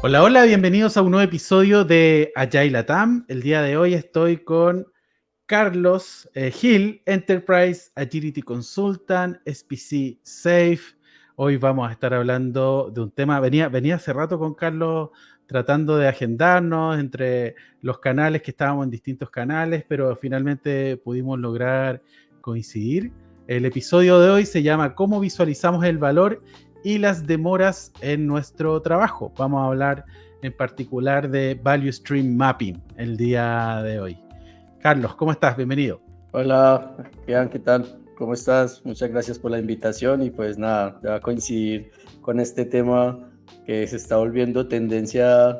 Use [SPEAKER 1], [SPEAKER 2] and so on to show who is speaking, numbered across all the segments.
[SPEAKER 1] Hola, hola, bienvenidos a un nuevo episodio de Agile Latam. El día de hoy estoy con Carlos Gil, Enterprise Agility Consultant, SPC Safe. Hoy vamos a estar hablando de un tema, venía hace rato con Carlos tratando de agendarnos entre los canales que estábamos en distintos canales, pero finalmente pudimos lograr coincidir. El episodio de hoy se llama ¿Cómo visualizamos el valor y las demoras en nuestro trabajo? Vamos a hablar en particular de Value Stream Mapping el día de hoy. Carlos, ¿cómo estás? Bienvenido.
[SPEAKER 2] Hola, Ian, ¿qué tal? ¿Cómo estás? Muchas gracias por la invitación y pues nada, ya va a coincidir con este tema que se está volviendo tendencia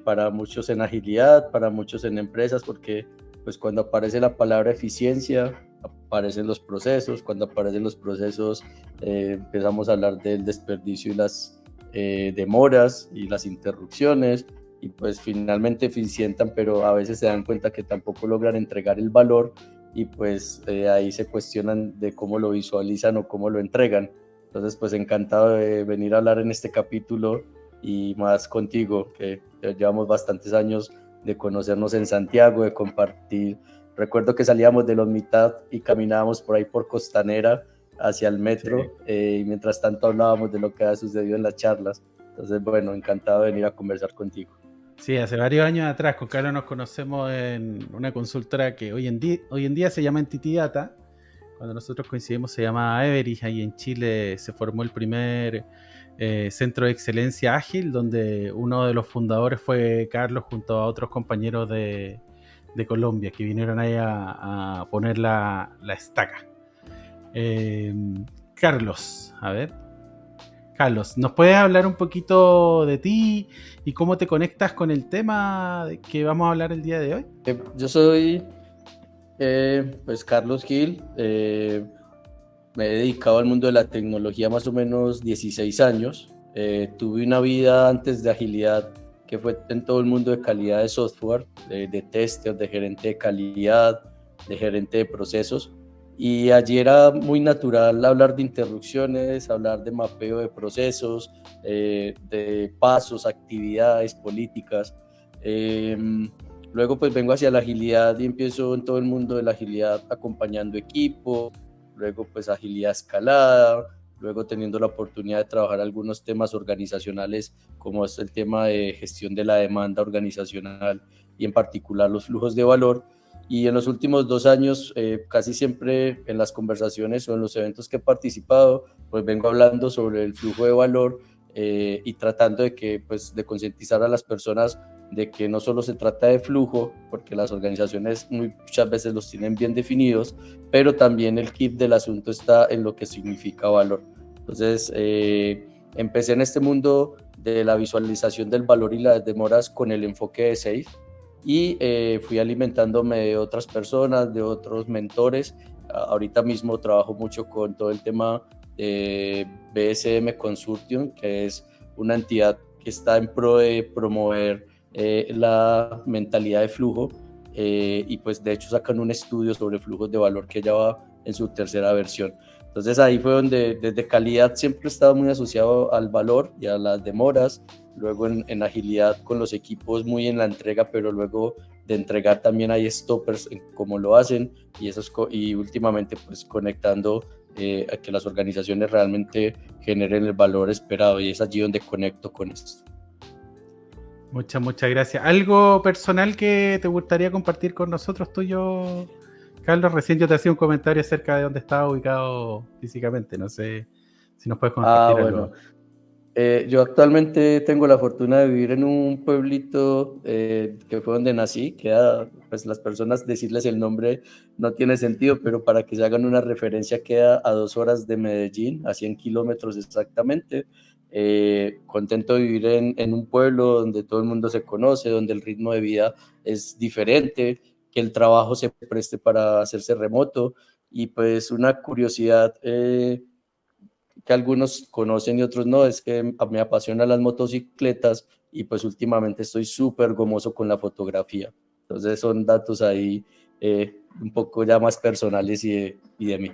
[SPEAKER 2] para muchos en agilidad, para muchos en empresas, porque pues cuando aparece la palabra eficiencia, aparecen los procesos, cuando aparecen los procesos empezamos a hablar del desperdicio y las demoras y las interrupciones y pues finalmente eficientan, pero a veces se dan cuenta que tampoco logran entregar el valor y pues ahí se cuestionan de cómo lo visualizan o cómo lo entregan. Entonces pues encantado de venir a hablar en este capítulo y más contigo, que llevamos bastantes años de conocernos en Santiago, de compartir. Recuerdo que salíamos de los mitad y caminábamos por ahí por Costanera hacia el
[SPEAKER 1] Sí.
[SPEAKER 2] metro y mientras tanto hablábamos de lo que ha sucedido en las charlas. Entonces, bueno, encantado de venir a conversar contigo.
[SPEAKER 1] Sí, hace varios años atrás con Carlos nos conocemos en una consultora que hoy en día se llama Entity Data. Cuando nosotros coincidimos se llama Everis. Ahí en Chile se formó el primer centro de excelencia ágil, donde uno de los fundadores fue Carlos junto a otros compañeros de Colombia que vinieron ahí a poner la estaca. Eh, Carlos, a ver. Carlos, ¿nos puedes hablar un poquito de ti y cómo te conectas con el tema que vamos a hablar el día de hoy?
[SPEAKER 2] Yo soy pues Carlos Gil, me he dedicado al mundo de la tecnología más o menos 16 años. Tuve una vida antes de agilidad que fue en todo el mundo de calidad de software, de tester, de gerente de calidad, de gerente de procesos. Y allí era muy natural hablar de interrupciones, hablar de mapeo de procesos, de pasos, actividades, políticas. Eh, Luego pues vengo hacia la agilidad y empiezo en todo el mundo de la agilidad acompañando equipos, luego pues agilidad escalada, luego teniendo la oportunidad de trabajar algunos temas organizacionales como es el tema de gestión de la demanda organizacional y en particular los flujos de valor. Y en los últimos 2 años, casi siempre en las conversaciones o en los eventos que he participado, pues vengo hablando sobre el flujo de valor y tratando de que, pues, de concientizar a las personas de que no solo se trata de flujo, porque las organizaciones muchas veces los tienen bien definidos, pero también el kit del asunto está en lo que significa valor. Entonces, empecé en este mundo de la visualización del valor y las demoras con el enfoque de SAFe y fui alimentándome de otras personas, de otros mentores. Ahorita mismo trabajo mucho con todo el tema de BSM Consortium, que es una entidad que está en pro de promover la mentalidad de flujo y pues de hecho sacan un estudio sobre flujos de valor que ya va en su tercera versión. Entonces ahí fue donde desde calidad siempre he estado muy asociado al valor y a las demoras, luego en agilidad con los equipos muy en la entrega, pero luego de entregar también hay stoppers en cómo lo hacen y últimamente pues conectando a que las organizaciones realmente generen el valor esperado y es allí donde conecto con esto.
[SPEAKER 1] Muchas gracias. ¿Algo personal que te gustaría compartir con nosotros tuyo, Carlos? Recién yo te hacía un comentario acerca de dónde estaba ubicado físicamente. No sé si nos puedes compartir
[SPEAKER 2] Bueno,
[SPEAKER 1] algo.
[SPEAKER 2] yo actualmente tengo la fortuna de vivir en un pueblito que fue donde nací, queda, pues las personas decirles el nombre no tiene sentido, pero para que se hagan una referencia queda a 2 horas de Medellín, a 100 kilómetros exactamente. Contento de vivir en un pueblo donde todo el mundo se conoce, donde el ritmo de vida es diferente, que el trabajo se preste para hacerse remoto y pues una curiosidad que algunos conocen y otros no, es que me apasionan las motocicletas y pues últimamente estoy súper gomoso con la fotografía. Entonces son datos ahí un poco ya más personales y de mí.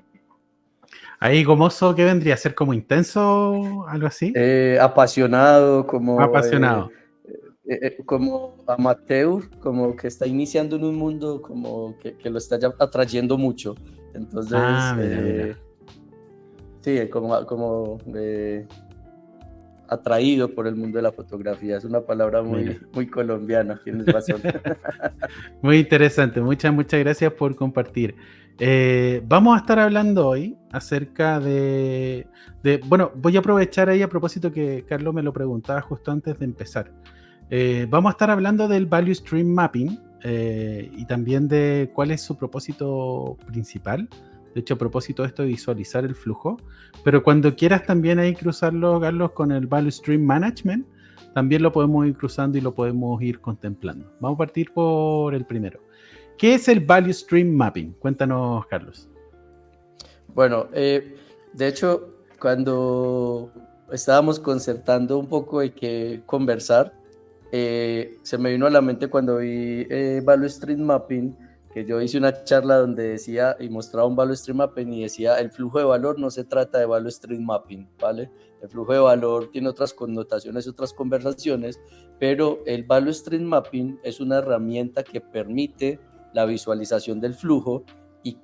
[SPEAKER 1] Ahí Gomoso, ¿qué vendría a ser como intenso, algo así?
[SPEAKER 2] Apasionado,
[SPEAKER 1] Apasionado.
[SPEAKER 2] como amateur, como que está iniciando en un mundo como que lo está ya atrayendo mucho. Entonces,
[SPEAKER 1] Ah, mira, mira.
[SPEAKER 2] sí, atraído por el mundo de la fotografía. Es una palabra
[SPEAKER 1] Mira.
[SPEAKER 2] muy colombiana, tienes razón.
[SPEAKER 1] Muy interesante, muchas gracias por compartir. Vamos a estar hablando hoy acerca bueno, voy a aprovechar ahí a propósito que Carlos me lo preguntaba justo antes de empezar. Vamos a estar hablando del Value Stream Mapping y también de cuál es su propósito principal. De hecho, a propósito de esto de visualizar el flujo, pero cuando quieras también ahí cruzarlo, Carlos, con el Value Stream Management, también lo podemos ir cruzando y lo podemos ir contemplando. Vamos a partir por el primero. ¿Qué es el Value Stream Mapping? Cuéntanos, Carlos.
[SPEAKER 2] Bueno, de hecho, cuando estábamos concertando un poco de qué conversar, se me vino a la mente cuando vi Value Stream Mapping, que yo hice una charla donde decía y mostraba un Value Stream Mapping y decía, el flujo de valor no se trata de Value Stream Mapping, ¿vale? El flujo de valor tiene otras connotaciones, otras conversaciones, pero el Value Stream Mapping es una herramienta que permite la visualización del flujo y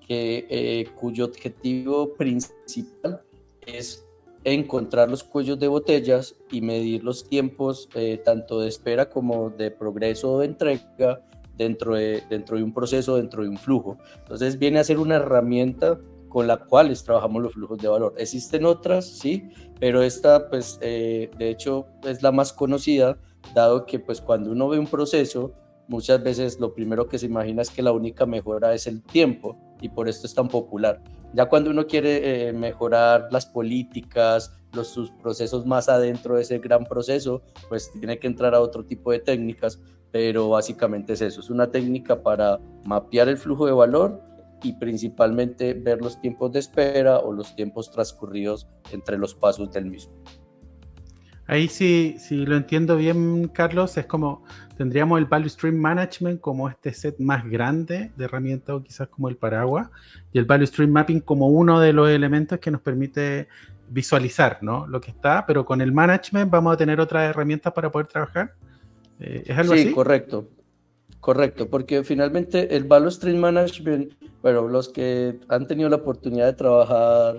[SPEAKER 2] cuyo objetivo principal es encontrar los cuellos de botellas y medir los tiempos tanto de espera como de progreso o de entrega dentro de un proceso, dentro de un flujo. Entonces viene a ser una herramienta con la cual trabajamos los flujos de valor. Existen otras, sí, pero esta pues de hecho es la más conocida, dado que pues cuando uno ve un proceso, muchas veces lo primero que se imagina es que la única mejora es el tiempo y por esto es tan popular. Ya cuando uno quiere mejorar las políticas, sus procesos más adentro de ese gran proceso, pues tiene que entrar a otro tipo de técnicas, pero básicamente es eso, es una técnica para mapear el flujo de valor y principalmente ver los tiempos de espera o los tiempos transcurridos entre los pasos del mismo.
[SPEAKER 1] Ahí sí, si lo entiendo bien, Carlos, es como tendríamos el Value Stream Management como este set más grande de herramientas o quizás como el paraguas y el Value Stream Mapping como uno de los elementos que nos permite visualizar, ¿no? Lo que está, pero con el management vamos a tener otras herramientas para poder trabajar. ¿Es algo
[SPEAKER 2] Sí,
[SPEAKER 1] así?
[SPEAKER 2] correcto. Correcto, porque finalmente el Value Stream Management, bueno, los que han tenido la oportunidad de trabajar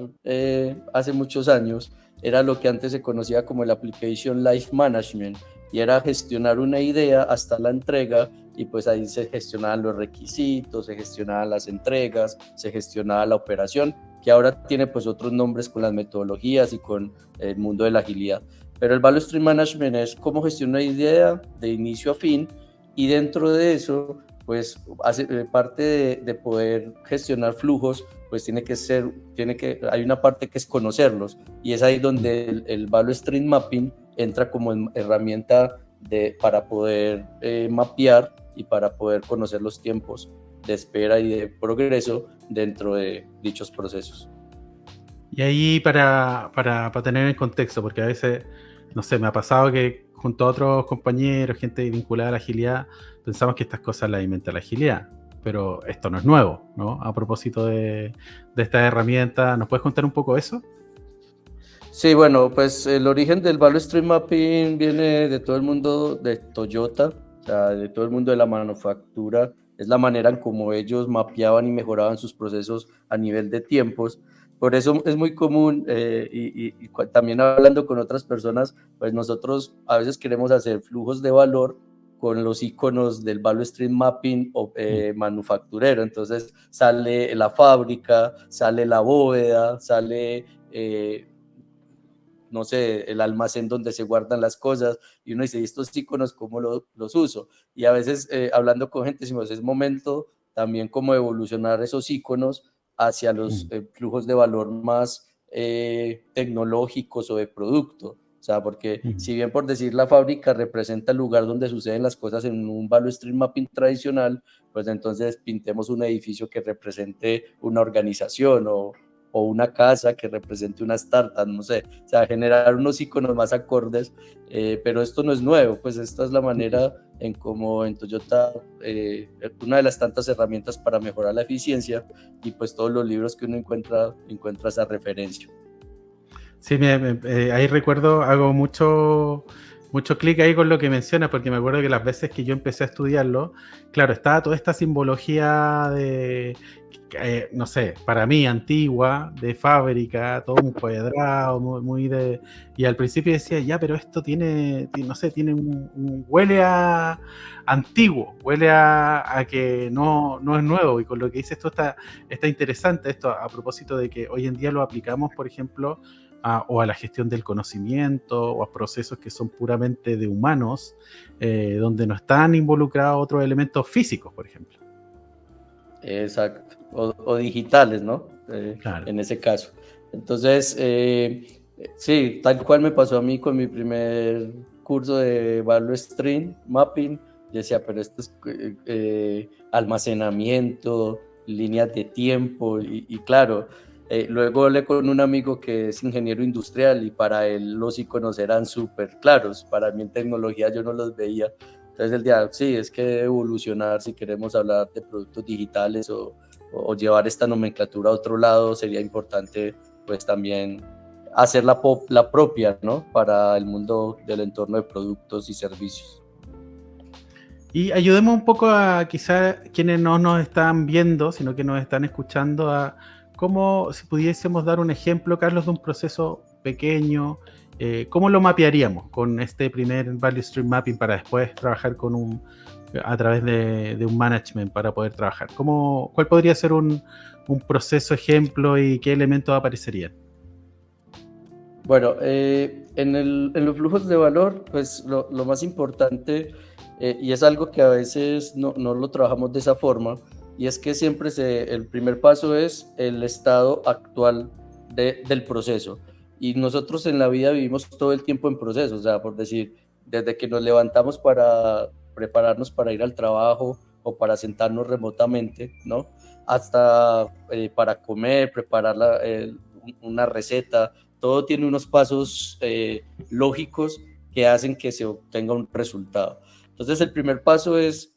[SPEAKER 2] hace muchos años, era lo que antes se conocía como el Application Life Management, y era gestionar una idea hasta la entrega, y pues ahí se gestionaban los requisitos, se gestionaban las entregas, se gestionaba la operación, que ahora tiene pues otros nombres con las metodologías y con el mundo de la agilidad. Pero el Value Stream Management es cómo gestionar una idea de inicio a fin, y dentro de eso, pues hace parte de poder gestionar flujos, pues hay una parte que es conocerlos, y es ahí donde el Value Stream Mapping entra como herramienta para poder mapear y para poder conocer los tiempos de espera y de progreso dentro de dichos procesos.
[SPEAKER 1] Y ahí para tener en contexto, porque a veces, no sé, me ha pasado que junto a otros compañeros, gente vinculada a la agilidad, pensamos que estas cosas las inventa la agilidad, pero esto no es nuevo, ¿no? A propósito de esta herramienta, ¿nos puedes contar un poco eso?
[SPEAKER 2] Sí, bueno, pues el origen del Value Stream Mapping viene de todo el mundo de Toyota, o sea, de todo el mundo de la manufactura. Es la manera en cómo ellos mapeaban y mejoraban sus procesos a nivel de tiempos. Por eso es muy común, también hablando con otras personas, pues nosotros a veces queremos hacer flujos de valor con los iconos del Value Stream Mapping manufacturero. Entonces sale la fábrica, sale la bóveda, sale no sé, el almacén donde se guardan las cosas, y uno dice, estos iconos, ¿cómo los uso? Y a veces hablando con gente decimos, es momento también como evolucionar esos iconos hacia los flujos de valor más tecnológicos o de producto. O sea, porque si bien por decir la fábrica representa el lugar donde suceden las cosas en un Value Stream Mapping tradicional, pues entonces pintemos un edificio que represente una organización o una casa que represente una startup, no sé, o sea, generar unos iconos más acordes, pero esto no es nuevo, pues esta es la manera en cómo en Toyota, una de las tantas herramientas para mejorar la eficiencia, y pues todos los libros que uno encuentra esa referencia.
[SPEAKER 1] Sí, ahí recuerdo, hago mucho clic ahí con lo que mencionas, porque me acuerdo que las veces que yo empecé a estudiarlo, claro, estaba toda esta simbología de, no sé, para mí antigua, de fábrica, todo un cuadrado, muy de... Y al principio decía, ya, pero esto tiene no sé, tiene huele a antiguo, huele a que no es nuevo, y con lo que dices esto está interesante, esto a propósito de que hoy en día lo aplicamos, por ejemplo, o a la gestión del conocimiento, o a procesos que son puramente de humanos, donde no están involucrados otros elementos físicos, por ejemplo.
[SPEAKER 2] Exacto, o digitales, ¿no?
[SPEAKER 1] Claro.
[SPEAKER 2] En ese caso. Entonces, sí, tal cual me pasó a mí con mi primer curso de Value Stream Mapping. Yo decía, pero esto es almacenamiento, líneas de tiempo, y claro, luego hablé con un amigo que es ingeniero industrial y para él los iconos eran súper claros. Para mí en tecnología yo no los veía. Entonces el día, sí, es que debe evolucionar si queremos hablar de productos digitales o llevar esta nomenclatura a otro lado. Sería importante pues también hacer la propia, ¿no? Para el mundo del entorno de productos y servicios.
[SPEAKER 1] Y ayudemos un poco a quizás quienes no nos están viendo, sino que nos están escuchando, a cómo, si pudiésemos dar un ejemplo, Carlos, de un proceso pequeño, ¿cómo lo mapearíamos con este primer Value Stream Mapping para después trabajar a través de un management para poder trabajar? ¿Cuál podría ser un proceso ejemplo y qué elementos aparecerían?
[SPEAKER 2] Bueno, en los flujos de valor, pues lo más importante, y es algo que a veces no lo trabajamos de esa forma, y es que siempre el primer paso es el estado actual del proceso. Y nosotros en la vida vivimos todo el tiempo en proceso, o sea, por decir, desde que nos levantamos para prepararnos para ir al trabajo o para sentarnos remotamente, ¿no? Hasta para comer, preparar una receta. Todo tiene unos pasos lógicos que hacen que se obtenga un resultado. Entonces el primer paso es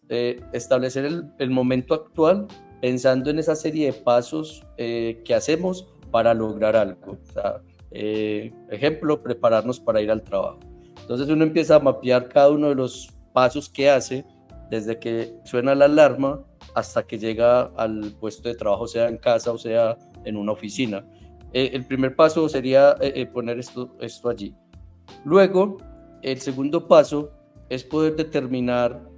[SPEAKER 2] establecer el momento actual pensando en esa serie de pasos que hacemos para lograr algo. O sea, ejemplo, prepararnos para ir al trabajo. Entonces uno empieza a mapear cada uno de los pasos que hace desde que suena la alarma hasta que llega al puesto de trabajo, sea en casa o sea en una oficina. El primer paso sería poner esto allí. Luego, el segundo paso es poder determinar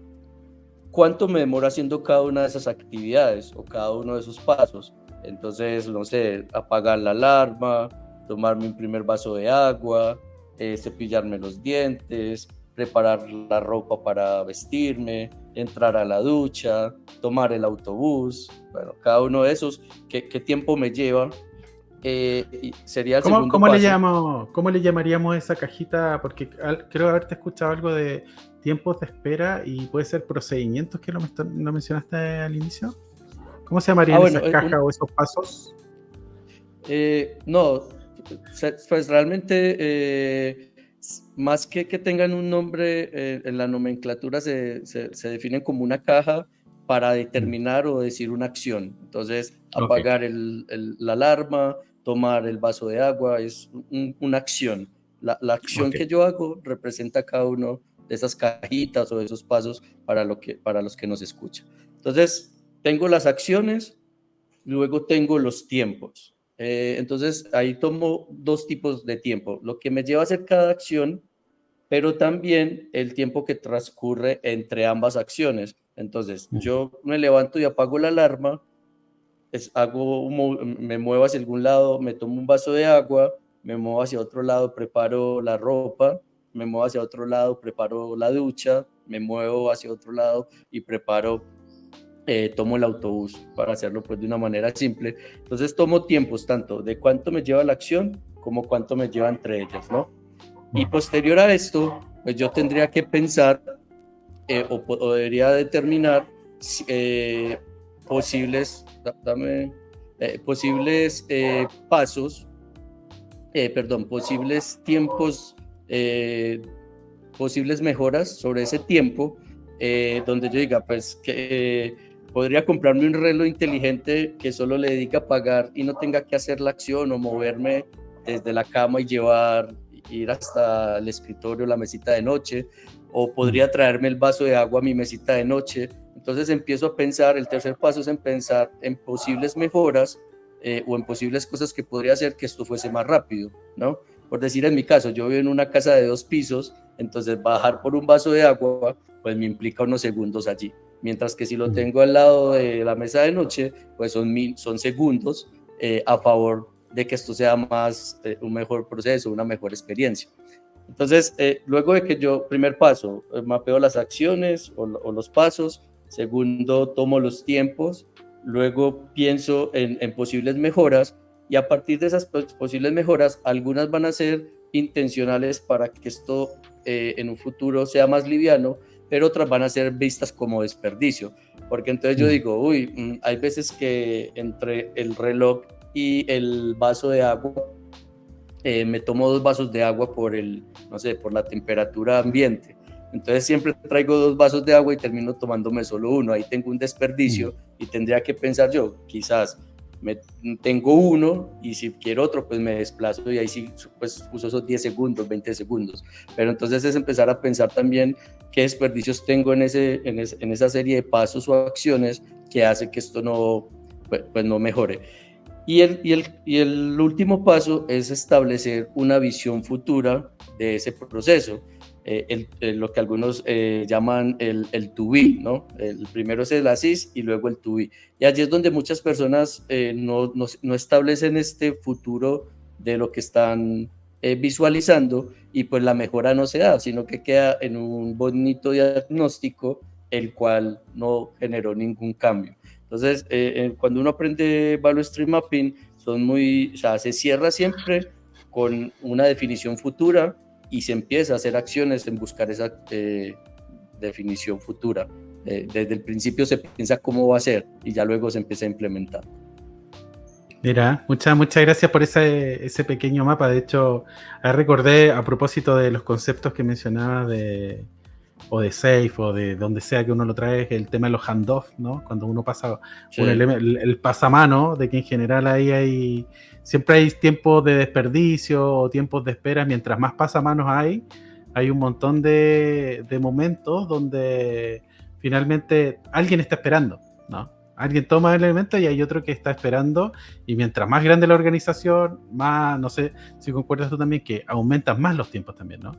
[SPEAKER 2] cuánto me demora haciendo cada una de esas actividades o cada uno de esos pasos. Entonces, no sé, apagar la alarma, tomarme un primer vaso de agua, cepillarme los dientes, preparar la ropa para vestirme, entrar a la ducha, tomar el autobús. Bueno, cada uno de esos, ¿qué tiempo me lleva? Sería el segundo paso.
[SPEAKER 1] ¿Cómo le llamaríamos a esa cajita? Porque creo haberte escuchado algo de tiempos de espera y puede ser procedimientos que no mencionaste al inicio. ¿Cómo se llamarían esas cajas o esos pasos?
[SPEAKER 2] No, pues realmente más que tengan un nombre en la nomenclatura se definen como una caja para determinar o decir una acción. Entonces, apagar la alarma, tomar el vaso de agua, es una acción. La acción que yo hago representa cada uno de esas cajitas o de esos pasos para los que nos escuchan. Entonces, tengo las acciones, luego tengo los tiempos. Entonces, ahí tomo dos tipos de tiempo, lo que me lleva a hacer cada acción, pero también el tiempo que transcurre entre ambas acciones. Entonces, yo me levanto y apago la alarma, me muevo hacia algún lado, me tomo un vaso de agua, me muevo hacia otro lado, preparo la ropa, me muevo hacia otro lado, preparo la ducha, me muevo hacia otro lado y tomo el autobús, para hacerlo pues de una manera simple. Entonces tomo tiempos tanto de cuánto me lleva la acción como cuánto me lleva entre ellas, ¿no? Y posterior a esto, pues yo tendría que pensar o debería determinar posibles, dame posibles pasos, posibles tiempos, posibles mejoras sobre ese tiempo, donde yo diga, pues que podría comprarme un reloj inteligente que solo le dedique a pagar y no tenga que hacer la acción o moverme desde la cama y ir hasta el escritorio, la mesita de noche, o podría traerme el vaso de agua a mi mesita de noche. Entonces empiezo a pensar, el tercer paso es en pensar en posibles mejoras o en posibles cosas que podría hacer que esto fuese más rápido, ¿no? Por decir, en mi caso, yo vivo en una casa de 2 pisos, entonces bajar por un vaso de agua, pues me implica unos segundos allí. Mientras que si lo tengo al lado de la mesa de noche, pues son segundos a favor de que esto sea un mejor proceso, una mejor experiencia. Entonces, luego de que yo, primer paso, mapeo las acciones o los pasos, segundo, tomo los tiempos, luego pienso en posibles mejoras y a partir de esas posibles mejoras, algunas van a ser intencionales para que esto en un futuro sea más liviano, pero otras van a ser vistas como desperdicio, porque entonces yo digo, hay veces que entre el reloj y el vaso de agua, me tomo 2 vasos de agua por la temperatura ambiente. Entonces siempre traigo 2 vasos de agua y termino tomándome solo uno. Ahí tengo un desperdicio y tendría que pensar yo, quizás tengo uno y si quiero otro, pues me desplazo y ahí sí, pues uso esos 10 segundos, 20 segundos. Pero entonces es empezar a pensar también qué desperdicios tengo en esa serie de pasos o acciones que hace que esto no mejore. Y el último paso es establecer una visión futura de ese proceso, lo que algunos llaman el to be, ¿no? El primero es el ASIS y luego el to be. Y allí es donde muchas personas no establecen este futuro de lo que están visualizando y pues la mejora no se da, sino que queda en un bonito diagnóstico el cual no generó ningún cambio. Entonces, cuando uno aprende Value Stream Mapping, se cierra siempre con una definición futura y se empieza a hacer acciones en buscar esa definición futura. Desde el principio se piensa cómo va a ser y ya luego se empieza a implementar.
[SPEAKER 1] Mira, muchas gracias por ese pequeño mapa. De hecho, recordé a propósito de los conceptos que mencionabas de Safe o de donde sea que uno lo trae, el tema de los handoff, ¿no? Cuando uno pasa el pasamano, de que en general ahí siempre hay tiempos de desperdicio o tiempos de espera. Mientras más pasamanos hay un montón de momentos donde finalmente alguien está esperando, ¿no? Alguien toma el elemento y hay otro que está esperando, y mientras más grande la organización, más, no sé si concuerdas tú también, que aumentan más los tiempos también, ¿no?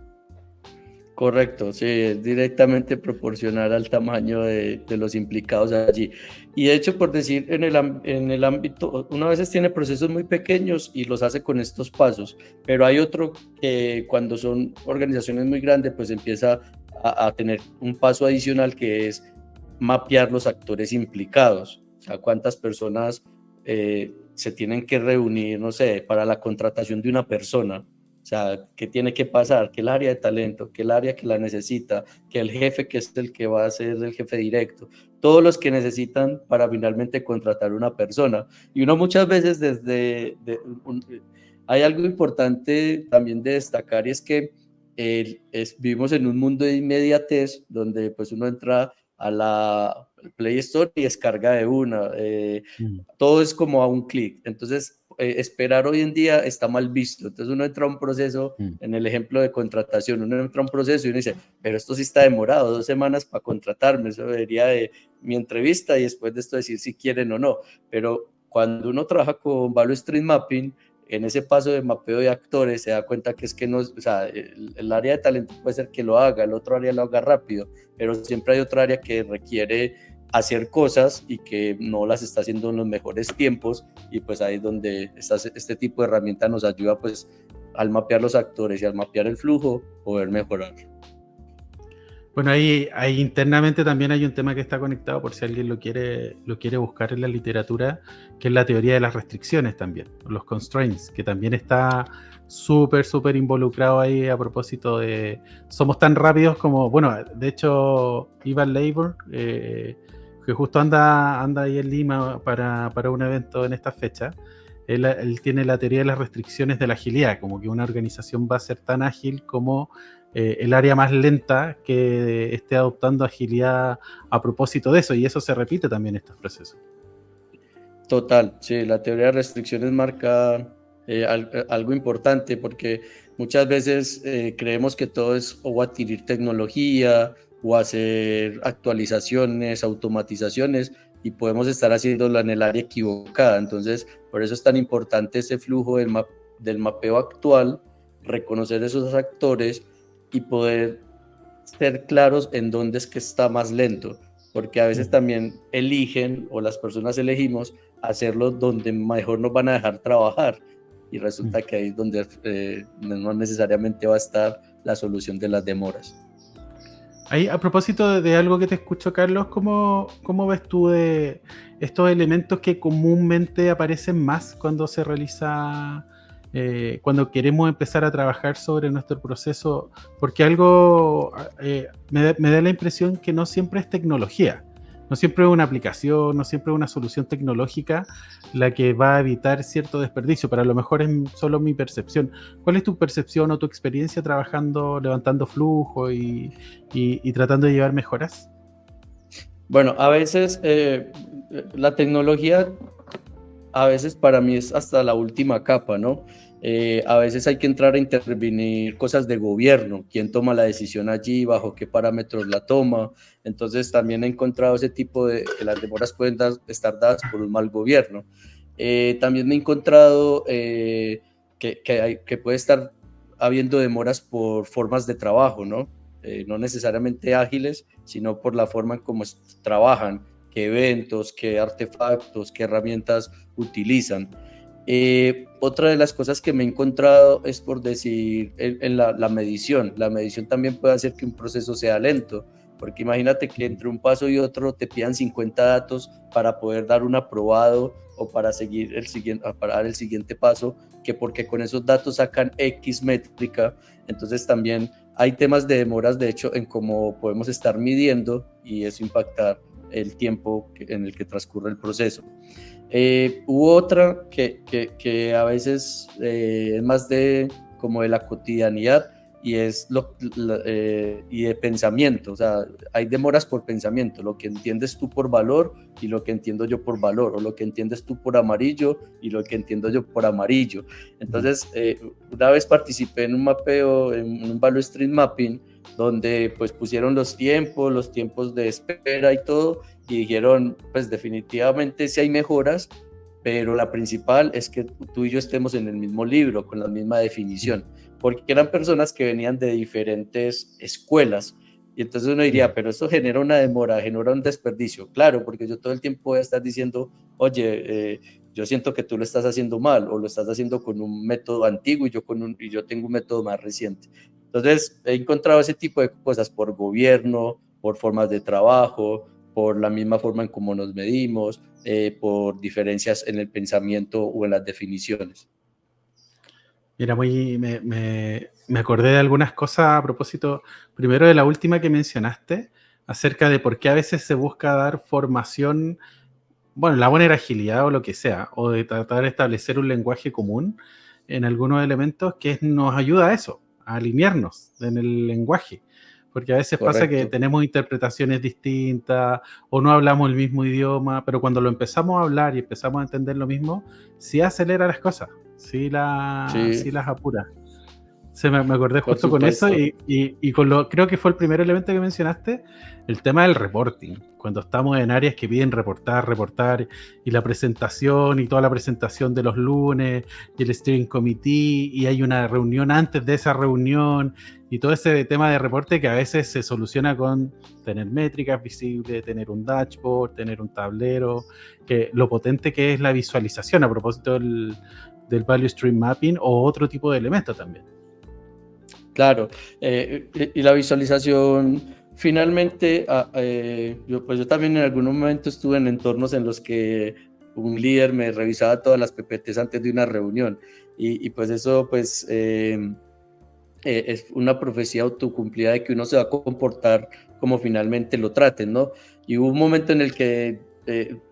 [SPEAKER 2] Correcto, sí, es directamente proporcional al tamaño de los implicados allí. Y de hecho, por decir, en el ámbito, una veces tiene procesos muy pequeños y los hace con estos pasos, pero hay otro que cuando son organizaciones muy grandes, pues empieza a tener un paso adicional que es mapear los actores implicados, o sea, cuántas personas se tienen que reunir, no sé, para la contratación de una persona. O sea, ¿qué tiene que pasar? Que el área de talento, que el área que la necesita, que el jefe que es el que va a ser el jefe directo, todos los que necesitan para finalmente contratar una persona. Y uno muchas veces hay algo importante también de destacar, y es que vivimos en un mundo de inmediatez donde pues uno entra a la Play Store y descarga de una. Todo es como a un clic. Entonces, esperar hoy en día está mal visto. Entonces uno entra a un proceso, en el ejemplo de contratación, uno entra a un proceso y uno dice, pero esto sí está demorado, 2 semanas para contratarme, eso debería de mi entrevista y después de esto decir si quieren o no. Pero cuando uno trabaja con Value Stream Mapping, en ese paso de mapeo de actores se da cuenta que es que no, o sea, el área de talento puede ser que lo haga, el otro área lo haga rápido, pero siempre hay otra área que requiere hacer cosas y que no las está haciendo en los mejores tiempos, y pues ahí es donde este tipo de herramienta nos ayuda pues al mapear los actores y al mapear el flujo poder mejorar.
[SPEAKER 1] Bueno, ahí internamente también hay un tema que está conectado, por si alguien lo quiere buscar en la literatura, que es la teoría de las restricciones también, los constraints, que también está súper involucrado ahí a propósito de somos tan rápidos como, bueno, de hecho Ivan Labor que justo anda ahí en Lima para un evento en esta fecha. Él tiene la teoría de las restricciones de la agilidad, como que una organización va a ser tan ágil como el área más lenta que esté adoptando agilidad a propósito de eso, y eso se repite también en estos procesos.
[SPEAKER 2] Total, sí, la teoría de restricciones marca algo importante porque muchas veces creemos que todo es o adquirir tecnología o hacer actualizaciones, automatizaciones y podemos estar haciéndolo en el área equivocada. Entonces, por eso es tan importante ese flujo del mapeo actual, reconocer esos actores y poder ser claros en dónde es que está más lento, porque a veces también eligen o las personas elegimos hacerlo donde mejor nos van a dejar trabajar y resulta que ahí es donde no necesariamente va a estar la solución de las demoras.
[SPEAKER 1] Ahí, a propósito de algo que te escucho, Carlos, ¿cómo ves tú de estos elementos que comúnmente aparecen más cuando se realiza, cuando queremos empezar a trabajar sobre nuestro proceso? Porque algo me da la impresión que no siempre es tecnología, no siempre es una aplicación, no siempre es una solución tecnológica la que va a evitar cierto desperdicio, pero a lo mejor es solo mi percepción. ¿Cuál es tu percepción o tu experiencia trabajando, levantando flujo y tratando de llevar mejoras?
[SPEAKER 2] Bueno, a veces la tecnología, a veces para mí es hasta la última capa, ¿no? A veces hay que entrar a intervenir cosas de gobierno, quién toma la decisión allí, bajo qué parámetros la toma. Entonces también he encontrado ese tipo de que las demoras pueden estar dadas por un mal gobierno. También me he encontrado que puede estar habiendo demoras por formas de trabajo, ¿no? No necesariamente ágiles, sino por la forma en cómo trabajan, qué eventos, qué artefactos, qué herramientas utilizan. Otra de las cosas que me he encontrado es por decir en la medición. La medición también puede hacer que un proceso sea lento, porque imagínate que entre un paso y otro te pidan 50 datos para poder dar un aprobado o para seguir para dar el siguiente paso, que porque con esos datos sacan X métrica. Entonces también hay temas de demoras, de hecho, en cómo podemos estar midiendo y eso impactar el tiempo en el que transcurre el proceso. Hubo otra que a veces es más de como de la cotidianidad y es y de pensamiento, o sea, hay demoras por pensamiento, lo que entiendes tú por valor y lo que entiendo yo por valor, o lo que entiendes tú por amarillo y lo que entiendo yo por amarillo. Entonces, una vez participé en un mapeo, en un value stream mapping, donde pues pusieron los tiempos de espera y todo, y dijeron, pues definitivamente sí hay mejoras, pero la principal es que tú y yo estemos en el mismo libro, con la misma definición, porque eran personas que venían de diferentes escuelas, y entonces uno diría, pero eso genera una demora, genera un desperdicio. Claro, porque yo todo el tiempo voy a estar diciendo, oye, yo siento que tú lo estás haciendo mal, o lo estás haciendo con un método antiguo y yo tengo un método más reciente. Entonces, he encontrado ese tipo de cosas por gobierno, por formas de trabajo, por la misma forma en cómo nos medimos, por diferencias en el pensamiento o en las definiciones.
[SPEAKER 1] Mira, me acordé de algunas cosas a propósito, primero de la última que mencionaste, acerca de por qué a veces se busca dar formación, bueno, la buena agilidad o lo que sea, o de tratar de establecer un lenguaje común en algunos elementos que nos ayuda a eso, a alinearnos en el lenguaje. Porque a veces pasa que
[SPEAKER 2] Correcto.
[SPEAKER 1] tenemos interpretaciones distintas o no hablamos el mismo idioma, pero cuando lo empezamos a hablar y empezamos a entender lo mismo, sí acelera las cosas, sí
[SPEAKER 2] Sí,
[SPEAKER 1] las apura. Me acordé
[SPEAKER 2] por
[SPEAKER 1] justo con eso
[SPEAKER 2] supuesto.
[SPEAKER 1] y con creo que fue el primer elemento que mencionaste, el tema del reporting. Cuando estamos en áreas que piden reportar, y la presentación y toda la presentación de los lunes y el steering committee y hay una reunión antes de esa reunión y todo ese tema de reporte que a veces se soluciona con tener métricas visibles, tener un dashboard, tener un tablero, que lo potente que es la visualización a propósito del value stream mapping o otro tipo de elementos también.
[SPEAKER 2] Claro, y la visualización, finalmente, yo también en algún momento estuve en entornos en los que un líder me revisaba todas las PPTs antes de una reunión y pues eso es una profecía autocumplida de que uno se va a comportar como finalmente lo traten, ¿no? Y hubo un momento en el que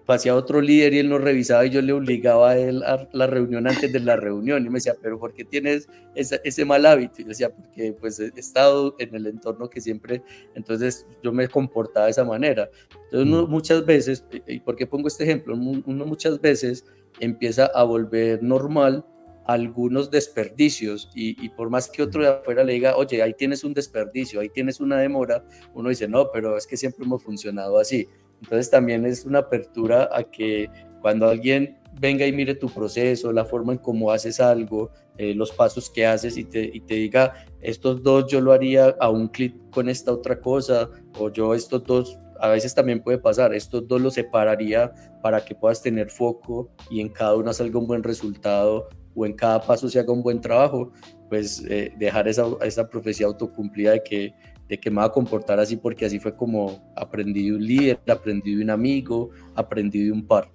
[SPEAKER 2] pasé a otro líder y él nos revisaba y yo le obligaba a él a la reunión antes de la reunión y me decía, pero ¿por qué tienes ese mal hábito? Y yo decía, porque pues he estado en el entorno que siempre, entonces yo me comportaba de esa manera. Entonces uno muchas veces, ¿y por qué pongo este ejemplo? Uno muchas veces empieza a volver normal algunos desperdicios y por más que otro de afuera le diga, oye, ahí tienes un desperdicio, ahí tienes una demora, uno dice, no, pero es que siempre hemos funcionado así. Entonces también es una apertura a que cuando alguien venga y mire tu proceso, la forma en cómo haces algo, los pasos que haces y te diga, estos dos yo lo haría a un clic con esta otra cosa, o yo estos dos, a veces también puede pasar, estos dos los separaría para que puedas tener foco y en cada uno salga un buen resultado o en cada paso se haga un buen trabajo, pues dejar esa profecía autocumplida de que me va a comportar así porque así fue como aprendí de un líder, aprendí de un amigo, aprendí de un par.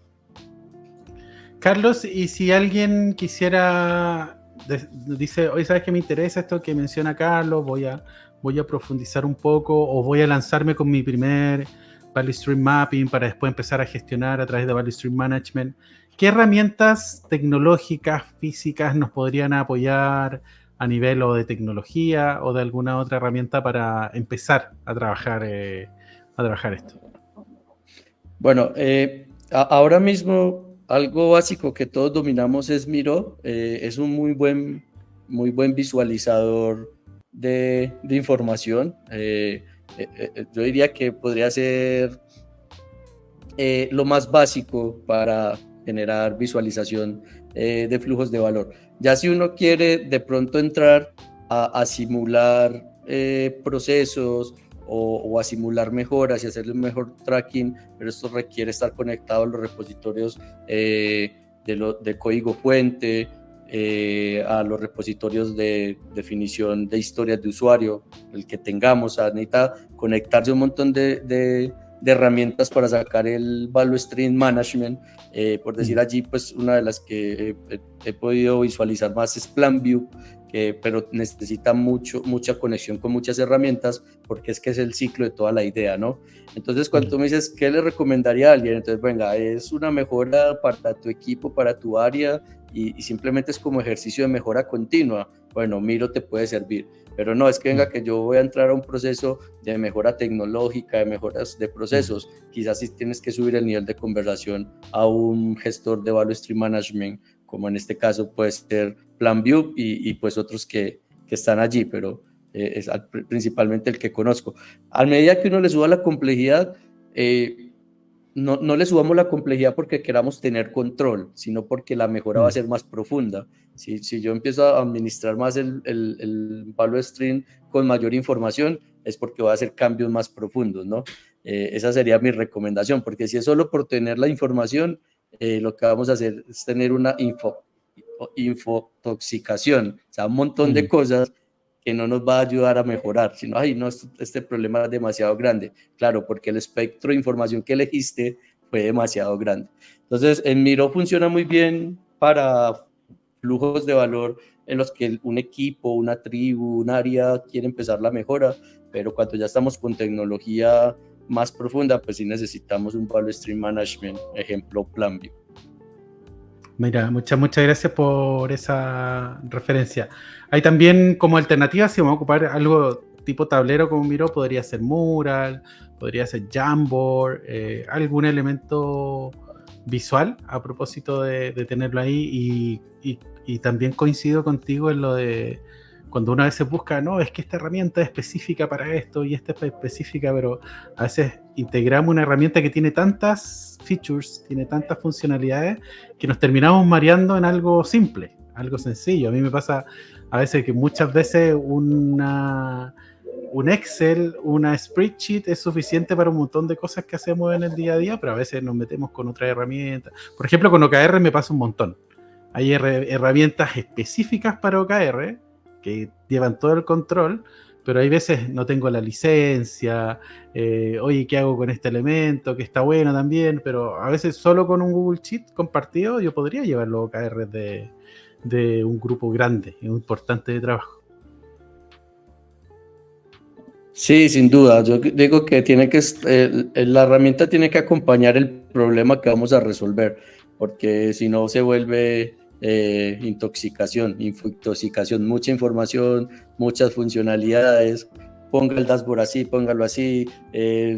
[SPEAKER 1] Carlos, y si alguien quisiera, dice, oye, ¿sabes qué me interesa esto que menciona Carlos? Voy a profundizar un poco o voy a lanzarme con mi primer Value Stream Mapping para después empezar a gestionar a través de Value Stream Management. ¿Qué herramientas tecnológicas, físicas nos podrían apoyar a nivel o de tecnología o de alguna otra herramienta para empezar a trabajar esto?
[SPEAKER 2] Bueno, ahora mismo algo básico que todos dominamos es Miro. Es un muy buen visualizador de información. Yo diría que podría ser lo más básico para generar visualización de flujos de valor. Ya si uno quiere de pronto entrar a simular procesos o a simular mejoras y hacerle un mejor tracking, pero esto requiere estar conectado a los repositorios de código fuente, a los repositorios de definición de historias de usuario, el que tengamos, necesita conectarse un montón de herramientas para sacar el Value Stream Management. Por decir allí, pues una de las que he podido visualizar más es PlanView, pero necesita mucha conexión con muchas herramientas porque es que es el ciclo de toda la idea, ¿no? Entonces, cuando tú me dices, ¿qué le recomendaría a alguien? Entonces, venga, es una mejora para tu equipo, para tu área y simplemente es como ejercicio de mejora continua. Bueno, Miro te puede servir. Pero no, es que venga que yo voy a entrar a un proceso de mejora tecnológica, de mejoras de procesos, quizás sí tienes que subir el nivel de conversación a un gestor de Value Stream Management, como en este caso puede ser PlanView y pues otros que están allí, pero es principalmente el que conozco. A medida que uno le suba la complejidad, no le subamos la complejidad porque queramos tener control, sino porque la mejora va a ser más profunda. Si yo empiezo a administrar más el value stream con mayor información, es porque voy a hacer cambios más profundos, ¿no? Esa sería mi recomendación, porque si es solo por tener la información, lo que vamos a hacer es tener una infotoxicación, o sea, un montón de cosas que no nos va a ayudar a mejorar, sino, ay, no, este problema es demasiado grande. Claro, porque el espectro de información que elegiste fue demasiado grande. Entonces, en Miro funciona muy bien para flujos de valor en los que un equipo, una tribu, un área quiere empezar la mejora, pero cuando ya estamos con tecnología más profunda, pues sí necesitamos un Value Stream Management, ejemplo PlanView.
[SPEAKER 1] Mira, muchas gracias por esa referencia. Hay también como alternativa, si vamos a ocupar algo tipo tablero como Miro, podría ser Mural, podría ser Jamboard, algún elemento visual a propósito de tenerlo ahí y también coincido contigo en lo de cuando uno a veces busca, no, es que esta herramienta es específica para esto y esta es específica, pero a veces integramos una herramienta que tiene tantas features, tiene tantas funcionalidades, que nos terminamos mareando en algo simple, algo sencillo. A mí me pasa a veces que muchas veces un Excel, una spreadsheet es suficiente para un montón de cosas que hacemos en el día a día, pero a veces nos metemos con otra herramienta. Por ejemplo, con OKR me pasa un montón. Hay herramientas específicas para OKR que llevan todo el control, pero hay veces no tengo la licencia, oye, ¿qué hago con este elemento? Que está bueno también, pero a veces solo con un Google Sheet compartido yo podría llevar los OKR de un grupo grande y importante de trabajo.
[SPEAKER 2] Sí, sin duda. Yo digo que la herramienta tiene que acompañar el problema que vamos a resolver, porque si no se vuelve infoxicación, mucha información, muchas funcionalidades. Ponga el dashboard así, póngalo así,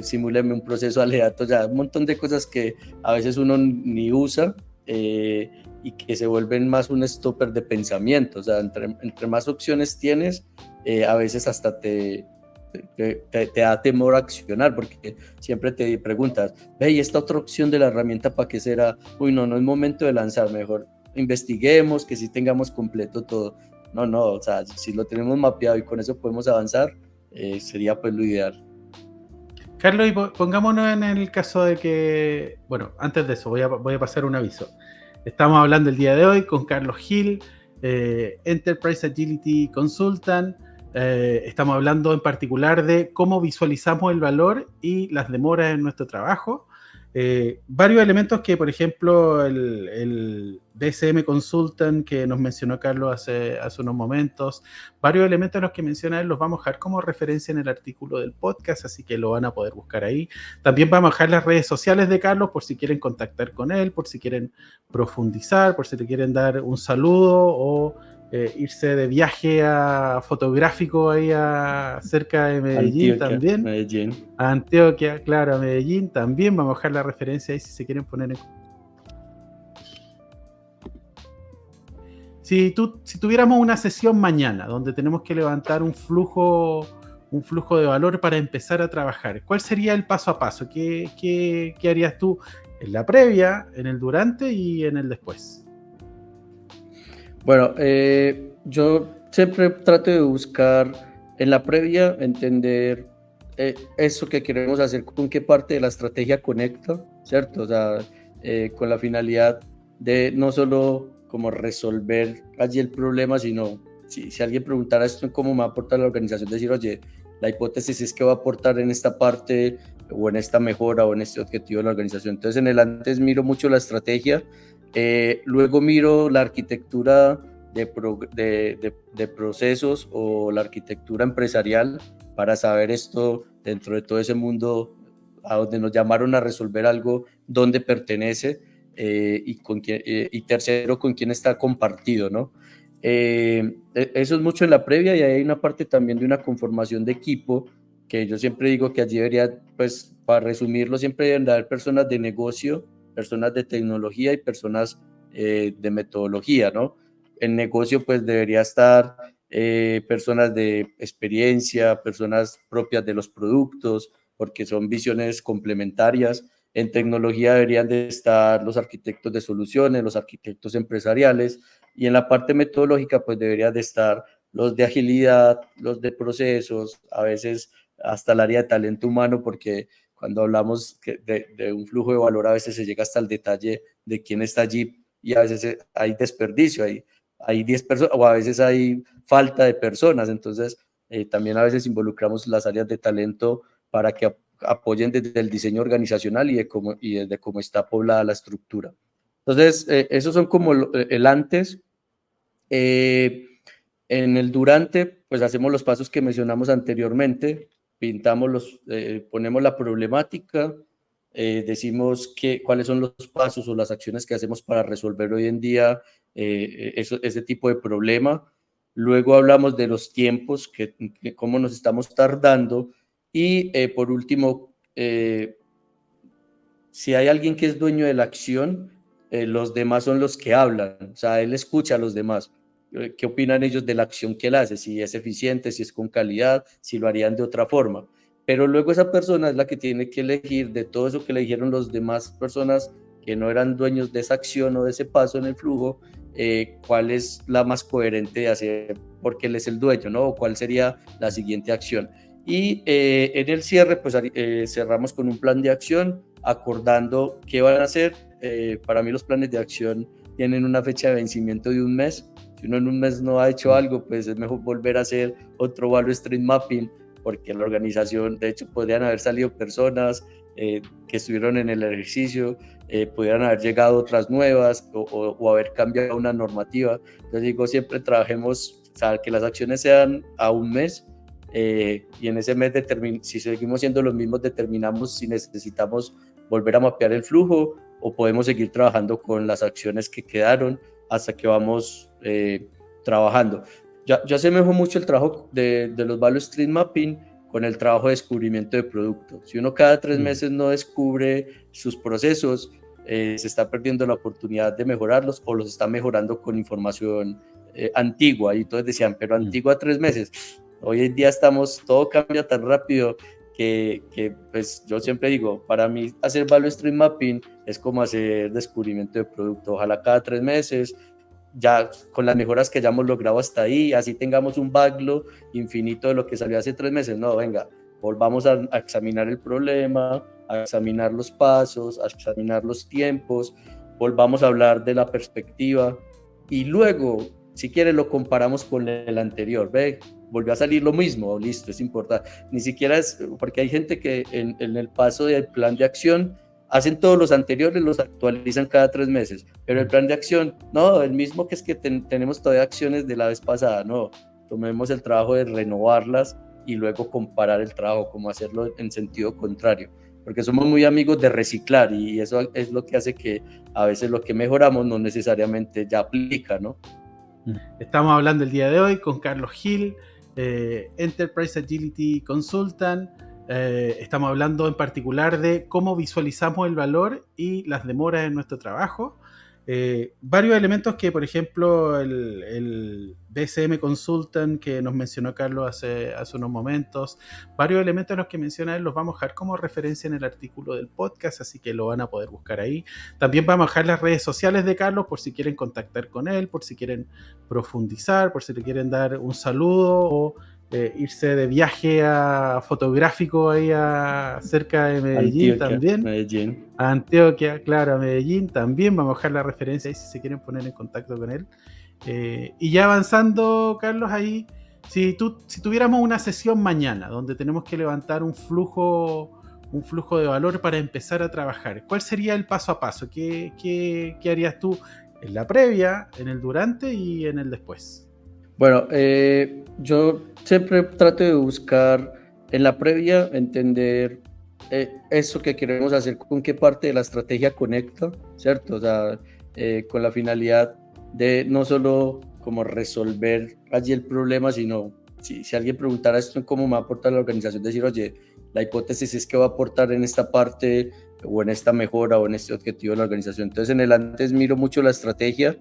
[SPEAKER 2] simúleme un proceso aleatorio, un montón de cosas que a veces uno ni usa y que se vuelven más un stopper de pensamiento. O sea, entre más opciones tienes, a veces hasta te da temor a accionar, porque siempre te preguntas, ve, ¿y esta otra opción de la herramienta para qué será? Uy, no, no es momento de lanzar, mejor investiguemos, que sí tengamos completo todo. No, o sea, si lo tenemos mapeado y con eso podemos avanzar, sería pues lo ideal.
[SPEAKER 1] Carlos, y pongámonos en el caso de que, bueno, antes de eso voy a pasar un aviso. Estamos hablando el día de hoy con Carlos Gil, Enterprise Agility Consultant. Estamos hablando en particular de cómo visualizamos el valor y las demoras en nuestro trabajo. Varios elementos que, por ejemplo, el DSM Consultant que nos mencionó Carlos hace unos momentos, varios elementos de los que menciona él los vamos a dejar como referencia en el artículo del podcast, así que lo van a poder buscar ahí. También vamos a dejar las redes sociales de Carlos por si quieren contactar con él, por si quieren profundizar, por si le quieren dar un saludo o irse de viaje fotográfico ahí cerca de Medellín. Antioquia, también.
[SPEAKER 2] Medellín.
[SPEAKER 1] A Antioquia, claro, a Medellín también. Vamos a dejar la referencia ahí si se quieren poner en... Si tuviéramos una sesión mañana donde tenemos que levantar un flujo de valor para empezar a trabajar, ¿cuál sería el paso a paso? ¿Qué harías tú en la previa, en el durante y en el después?
[SPEAKER 2] Bueno, yo siempre trato de buscar en la previa, entender eso que queremos hacer, con qué parte de la estrategia conecta, ¿cierto? O sea, con la finalidad de no solo como resolver allí el problema, sino si alguien preguntara esto, ¿cómo me va a aportar la organización? Decir, oye, la hipótesis es que va a aportar en esta parte o en esta mejora o en este objetivo de la organización. Entonces, en el antes miro mucho la estrategia, luego miro la arquitectura de procesos o la arquitectura empresarial para saber esto dentro de todo ese mundo a donde nos llamaron a resolver algo, dónde pertenece y tercero, con quién está compartido, ¿no? Eso es mucho en la previa y hay una parte también de una conformación de equipo que yo siempre digo que allí debería, pues para resumirlo, siempre deben haber personas de negocio, personas de tecnología y personas de metodología, ¿no? En negocio pues debería estar personas de experiencia, personas propias de los productos, porque son visiones complementarias. En tecnología deberían de estar los arquitectos de soluciones, los arquitectos empresariales, y en la parte metodológica pues deberían de estar los de agilidad, los de procesos, a veces hasta el área de talento humano, porque cuando hablamos de un flujo de valor a veces se llega hasta el detalle de quién está allí y a veces hay desperdicio, hay 10 personas o a veces hay falta de personas, entonces también a veces involucramos las áreas de talento para que apoyen desde el diseño organizacional y desde cómo está poblada la estructura. Entonces, esos son como el antes. En el durante, pues hacemos los pasos que mencionamos anteriormente, ponemos la problemática, decimos cuáles son los pasos o las acciones que hacemos para resolver hoy en día ese tipo de problema. Luego hablamos de los tiempos, cómo nos estamos tardando. Y por último, si hay alguien que es dueño de la acción, los demás son los que hablan. O sea, él escucha a los demás. ¿Qué opinan ellos de la acción que él hace? Si es eficiente, si es con calidad, si lo harían de otra forma. Pero luego esa persona es la que tiene que elegir de todo eso que le dijeron los demás personas que no eran dueños de esa acción o de ese paso en el flujo, cuál es la más coherente de hacer porque él es el dueño, ¿no? O cuál sería la siguiente acción. Y en el cierre, pues cerramos con un plan de acción, acordando qué van a hacer. Para mí los planes de acción tienen una fecha de vencimiento de un mes. Si uno en un mes no ha hecho algo, pues es mejor volver a hacer otro value stream mapping, porque la organización, de hecho, podrían haber salido personas que estuvieron en el ejercicio, pudieran haber llegado otras nuevas o haber cambiado una normativa. Entonces digo, siempre trabajemos, o sea, que las acciones sean a un mes, y en ese mes, si seguimos siendo los mismos, determinamos si necesitamos volver a mapear el flujo o podemos seguir trabajando con las acciones que quedaron hasta que vamos trabajando. Yo asemejo mucho el trabajo de los Value Stream Mapping con el trabajo de descubrimiento de producto. Si uno cada 3 meses no descubre sus procesos, se está perdiendo la oportunidad de mejorarlos o los está mejorando con información antigua. Y todos decían, pero antigua 3 meses. Hoy en día todo cambia tan rápido que pues yo siempre digo, para mí hacer Value Stream Mapping es como hacer descubrimiento de producto. Ojalá cada 3 meses, ya con las mejoras que hayamos logrado hasta ahí, así tengamos un backlog infinito de lo que salió hace 3 meses. No, venga, volvamos a examinar el problema, a examinar los pasos, a examinar los tiempos, volvamos a hablar de la perspectiva y luego, si quiere, lo comparamos con el anterior. Ve, volvió a salir lo mismo, listo, es importante. Ni siquiera es, porque hay gente que en el paso del plan de acción hacen todos los anteriores, los actualizan cada 3 meses, pero el plan de acción, no, el mismo que es que tenemos todavía acciones de la vez pasada, no, tomemos el trabajo de renovarlas y luego comparar el trabajo, como hacerlo en sentido contrario, porque somos muy amigos de reciclar y eso es lo que hace que a veces lo que mejoramos no necesariamente ya aplica, ¿no?
[SPEAKER 1] Estamos hablando el día de hoy con Carlos Gil, Enterprise Agility Consultant. Estamos hablando en particular de cómo visualizamos el valor y las demoras en nuestro trabajo. Varios elementos que, por ejemplo, el BSM Consultant que nos mencionó Carlos hace unos momentos, varios elementos en los que menciona él los vamos a dejar como referencia en el artículo del podcast, así que lo van a poder buscar ahí. También vamos a dejar las redes sociales de Carlos por si quieren contactar con él, por si quieren profundizar, por si le quieren dar un saludo o irse de viaje fotográfico ahí cerca de Medellín. Antioquia, también.
[SPEAKER 2] Medellín.
[SPEAKER 1] A Antioquia, claro, a Medellín también. Vamos a dejar la referencia ahí si se quieren poner en contacto con él. Y ya avanzando, Carlos, ahí, si tuviéramos una sesión mañana donde tenemos que levantar un flujo de valor para empezar a trabajar, ¿cuál sería el paso a paso? ¿Qué harías tú en la previa, en el durante y en el después?
[SPEAKER 2] Bueno, yo siempre trato de buscar en la previa, entender eso que queremos hacer, con qué parte de la estrategia conecta, ¿cierto? O sea, con la finalidad de no solo como resolver allí el problema, sino si alguien preguntara esto, ¿cómo me va a aportar la organización? Decir, oye, la hipótesis es que va a aportar en esta parte o en esta mejora o en este objetivo de la organización. Entonces, en el antes miro mucho la estrategia.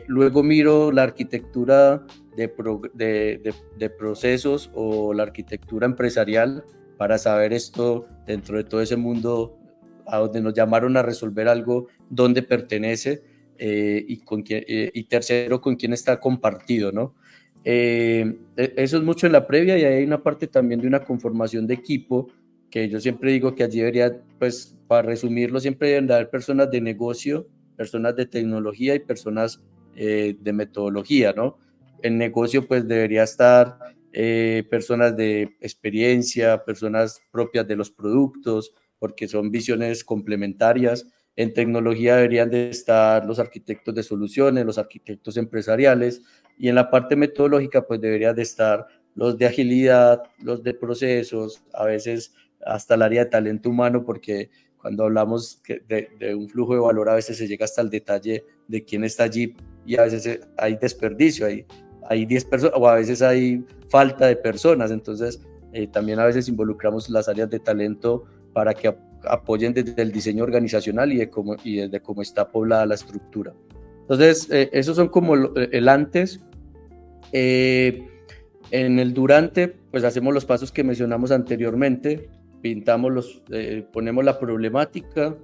[SPEAKER 2] Luego miro la arquitectura de procesos o la arquitectura empresarial para saber esto dentro de todo ese mundo a donde nos llamaron a resolver algo, dónde pertenece y tercero, con quién está compartido, ¿no? Eso es mucho en la previa y hay una parte también de una conformación de equipo que yo siempre digo que allí debería, pues para resumirlo, siempre deben haber personas de negocio, personas de tecnología y personas de metodología, ¿no? En negocio pues debería estar personas de experiencia, personas propias de los productos, porque son visiones complementarias. En tecnología deberían de estar los arquitectos de soluciones, los arquitectos empresariales, y en la parte metodológica pues deberían de estar los de agilidad, los de procesos, a veces hasta el área de talento humano, porque cuando hablamos de un flujo de valor, a veces se llega hasta el detalle de quién está allí y a veces hay desperdicio, hay 10 personas o a veces hay falta de personas. Entonces, también a veces involucramos las áreas de talento para que apoyen desde el diseño organizacional y desde cómo está poblada la estructura. Entonces, esos son como el antes. En el durante, pues hacemos los pasos que mencionamos anteriormente. Pintamos ponemos la problemática,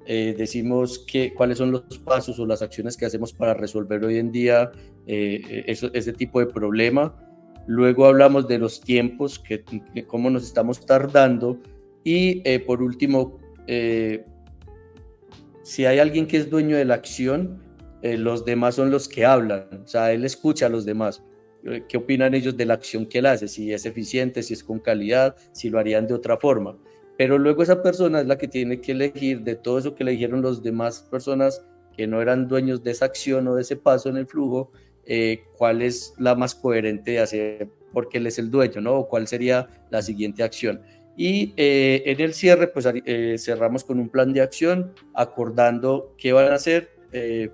[SPEAKER 2] decimos cuáles son los pasos o las acciones que hacemos para resolver hoy en día ese tipo de problema. Luego hablamos de los tiempos, cómo nos estamos tardando. Y por último, si hay alguien que es dueño de la acción, los demás son los que hablan. O sea, él escucha a los demás. ¿Qué opinan ellos de la acción que él hace? Si es eficiente, si es con calidad, si lo harían de otra forma. Pero luego esa persona es la que tiene que elegir de todo eso que le dijeron los demás personas que no eran dueños de esa acción o de ese paso en el flujo, cuál es la más coherente de hacer porque él es el dueño, ¿no? O cuál sería la siguiente acción. Y en el cierre, pues cerramos con un plan de acción, acordando qué van a hacer.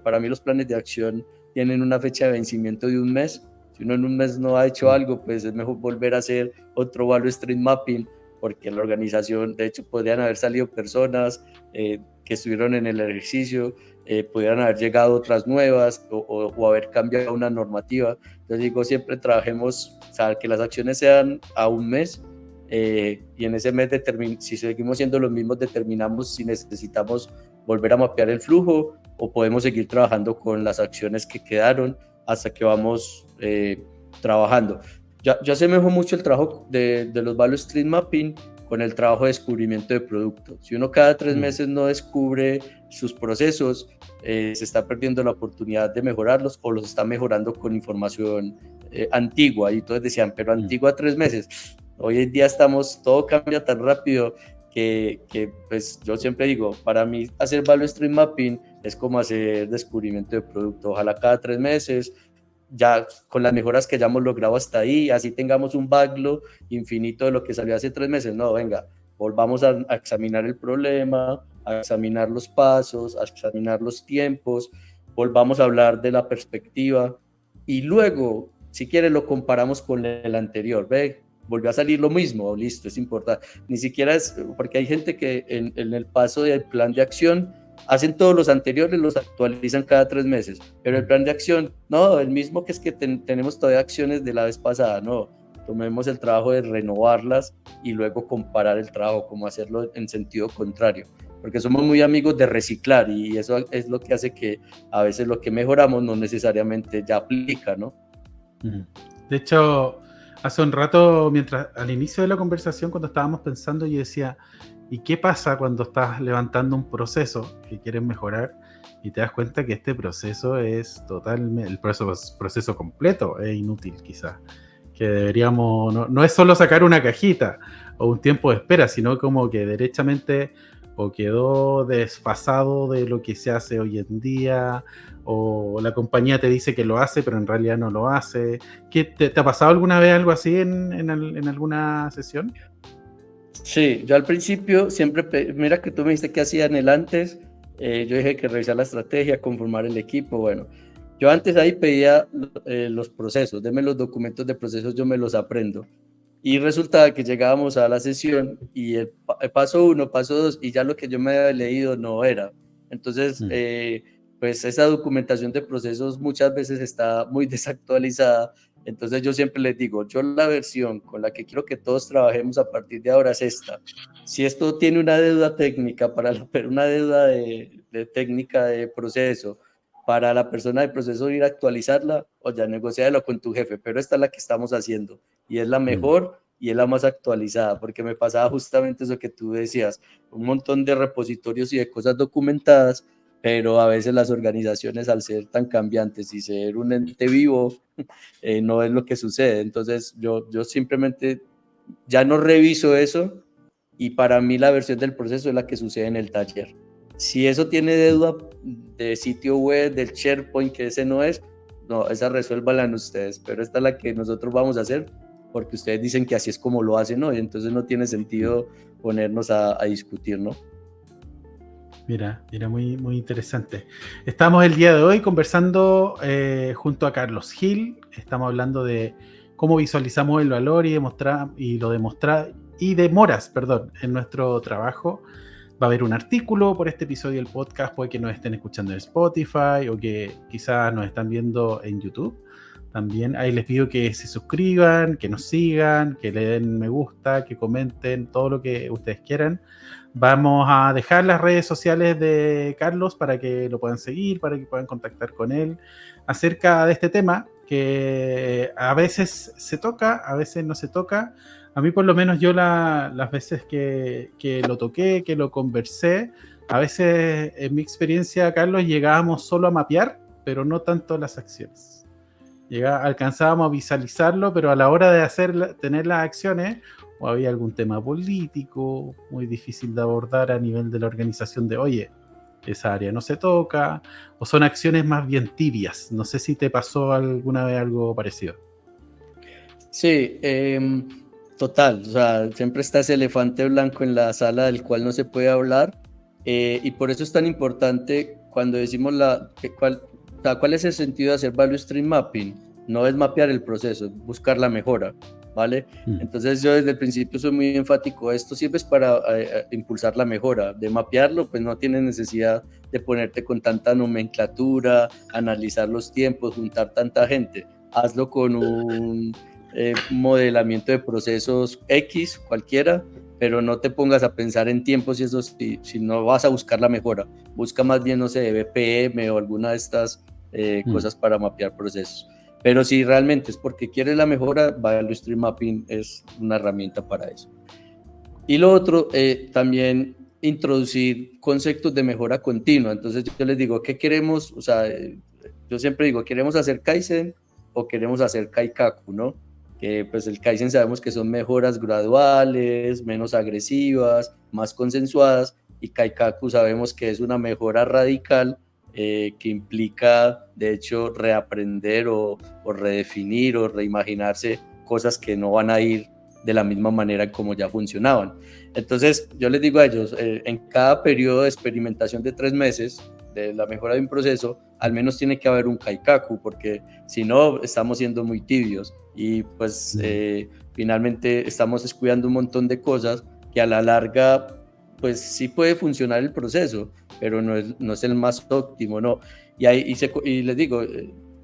[SPEAKER 2] Para mí los planes de acción tienen una fecha de vencimiento de un mes. Si uno en un mes no ha hecho algo, pues es mejor volver a hacer otro value stream mapping, porque en la organización, de hecho, podrían haber salido personas que estuvieron en el ejercicio, pudieran haber llegado otras nuevas o haber cambiado una normativa. Entonces digo, siempre trabajemos, o sea, que las acciones sean a un mes, y en ese mes si seguimos siendo los mismos, determinamos si necesitamos volver a mapear el flujo o podemos seguir trabajando con las acciones que quedaron hasta que vamos trabajando. Yo asemejo mucho el trabajo de los value stream mapping con el trabajo de descubrimiento de producto. Si uno cada 3 meses no descubre sus procesos, se está perdiendo la oportunidad de mejorarlos o los está mejorando con información antigua. Y todos decían, pero antigua 3 meses. Hoy en día todo cambia tan rápido que pues yo siempre digo, para mí hacer value stream mapping es como hacer descubrimiento de producto. Ojalá cada 3 meses, ya con las mejoras que hayamos logrado hasta ahí, así tengamos un backlog infinito de lo que salió hace 3 meses. No, venga, volvamos a examinar el problema, a examinar los pasos, a examinar los tiempos, volvamos a hablar de la perspectiva y luego, si quiere, lo comparamos con el anterior. Ve, volvió a salir lo mismo, listo, es importante. Ni siquiera es, porque hay gente que en el paso del plan de acción hacen todos los anteriores, los actualizan cada 3 meses, pero el plan de acción, no, el mismo que es que tenemos todavía acciones de la vez pasada, no, tomemos el trabajo de renovarlas y luego comparar el trabajo, como hacerlo en sentido contrario, porque somos muy amigos de reciclar y eso es lo que hace que a veces lo que mejoramos no necesariamente ya aplica, ¿no?
[SPEAKER 1] De hecho, hace un rato, al inicio de la conversación, cuando estábamos pensando, yo decía, ¿y qué pasa cuando estás levantando un proceso que quieres mejorar y te das cuenta que este proceso es totalmente, el proceso completo es inútil quizás? Que deberíamos, no es solo sacar una cajita o un tiempo de espera, sino como que derechamente o quedó desfasado de lo que se hace hoy en día, o la compañía te dice que lo hace, pero en realidad no lo hace. ¿Te ha pasado alguna vez algo así en alguna sesión?
[SPEAKER 2] Sí, yo al principio siempre, mira que tú me dijiste que hacían el antes, yo dije que revisar la estrategia, conformar el equipo, bueno, yo antes ahí pedía los procesos, denme los documentos de procesos, yo me los aprendo. Y resultaba que llegábamos a la sesión y el paso 1, paso 2, y ya lo que yo me había leído no era. Entonces, pues esa documentación de procesos muchas veces está muy desactualizada. Entonces yo siempre les digo, yo la versión con la que quiero que todos trabajemos a partir de ahora es esta. Si esto tiene una deuda técnica, una deuda de técnica de proceso, para la persona de proceso ir a actualizarla, o ya negociarlo con tu jefe, pero esta es la que estamos haciendo y es la mejor y es la más actualizada, porque me pasaba justamente eso que tú decías, un montón de repositorios y de cosas documentadas, pero a veces las organizaciones, al ser tan cambiantes y ser un ente vivo, no es lo que sucede. Entonces yo simplemente ya no reviso eso y para mí la versión del proceso es la que sucede en el taller. Si eso tiene deuda de sitio web, del SharePoint, que ese no es, no, esa resuélvala en ustedes, pero esta es la que nosotros vamos a hacer porque ustedes dicen que así es como lo hacen, ¿no? Y entonces no tiene sentido ponernos a discutir, ¿no?
[SPEAKER 1] Mira, muy, muy interesante. Estamos el día de hoy conversando junto a Carlos Gil. Estamos hablando de cómo visualizamos el valor y demoras, en nuestro trabajo. Va a haber un artículo por este episodio del podcast, puede que nos estén escuchando en Spotify o que quizás nos están viendo en YouTube. También ahí les pido que se suscriban, que nos sigan, que le den me gusta, que comenten todo lo que ustedes quieran. Vamos a dejar las redes sociales de Carlos para que lo puedan seguir, para que puedan contactar con él acerca de este tema que a veces se toca, a veces no se toca. A mí por lo menos yo las veces que lo toqué, que lo conversé, a veces en mi experiencia, Carlos, llegábamos solo a mapear, pero no tanto las acciones. Alcanzábamos a visualizarlo, pero a la hora de tener las acciones, o había algún tema político muy difícil de abordar a nivel de la organización de, oye, esa área no se toca, o son acciones más bien tibias. No sé si te pasó alguna vez algo parecido.
[SPEAKER 2] Sí, total, o sea, siempre está ese elefante blanco en la sala del cual no se puede hablar, y por eso es tan importante cuando decimos o sea, cuál es el sentido de hacer value stream mapping. No es mapear el proceso, es buscar la mejora, ¿vale?
[SPEAKER 1] Mm.
[SPEAKER 2] Entonces yo desde el principio soy muy enfático, esto sirve para impulsar la mejora. De mapearlo, pues no tienes necesidad de ponerte con tanta nomenclatura, analizar los tiempos, juntar tanta gente. Hazlo con un modelamiento de procesos X, cualquiera, pero no te pongas a pensar en tiempos y eso si no vas a buscar la mejora. Busca más bien, no sé, BPM o alguna de estas cosas para mapear procesos. Pero si realmente es porque quieres la mejora, Value Stream Mapping es una herramienta para eso. Y lo otro, también introducir conceptos de mejora continua. Entonces yo les digo, ¿qué queremos? O sea, yo siempre digo, ¿queremos hacer Kaizen o queremos hacer Kaikaku, no? Que pues el Kaizen sabemos que son mejoras graduales, menos agresivas, más consensuadas, y Kaikaku sabemos que es una mejora radical que implica, de hecho, reaprender o redefinir o reimaginarse cosas que no van a ir de la misma manera como ya funcionaban. Entonces, yo les digo a ellos, en cada periodo de experimentación de 3 meses de la mejora de un proceso, al menos tiene que haber un kaikaku, porque si no, estamos siendo muy tibios y pues finalmente estamos descuidando un montón de cosas que a la larga, pues sí puede funcionar el proceso, pero no es el más óptimo, ¿no? Y les digo,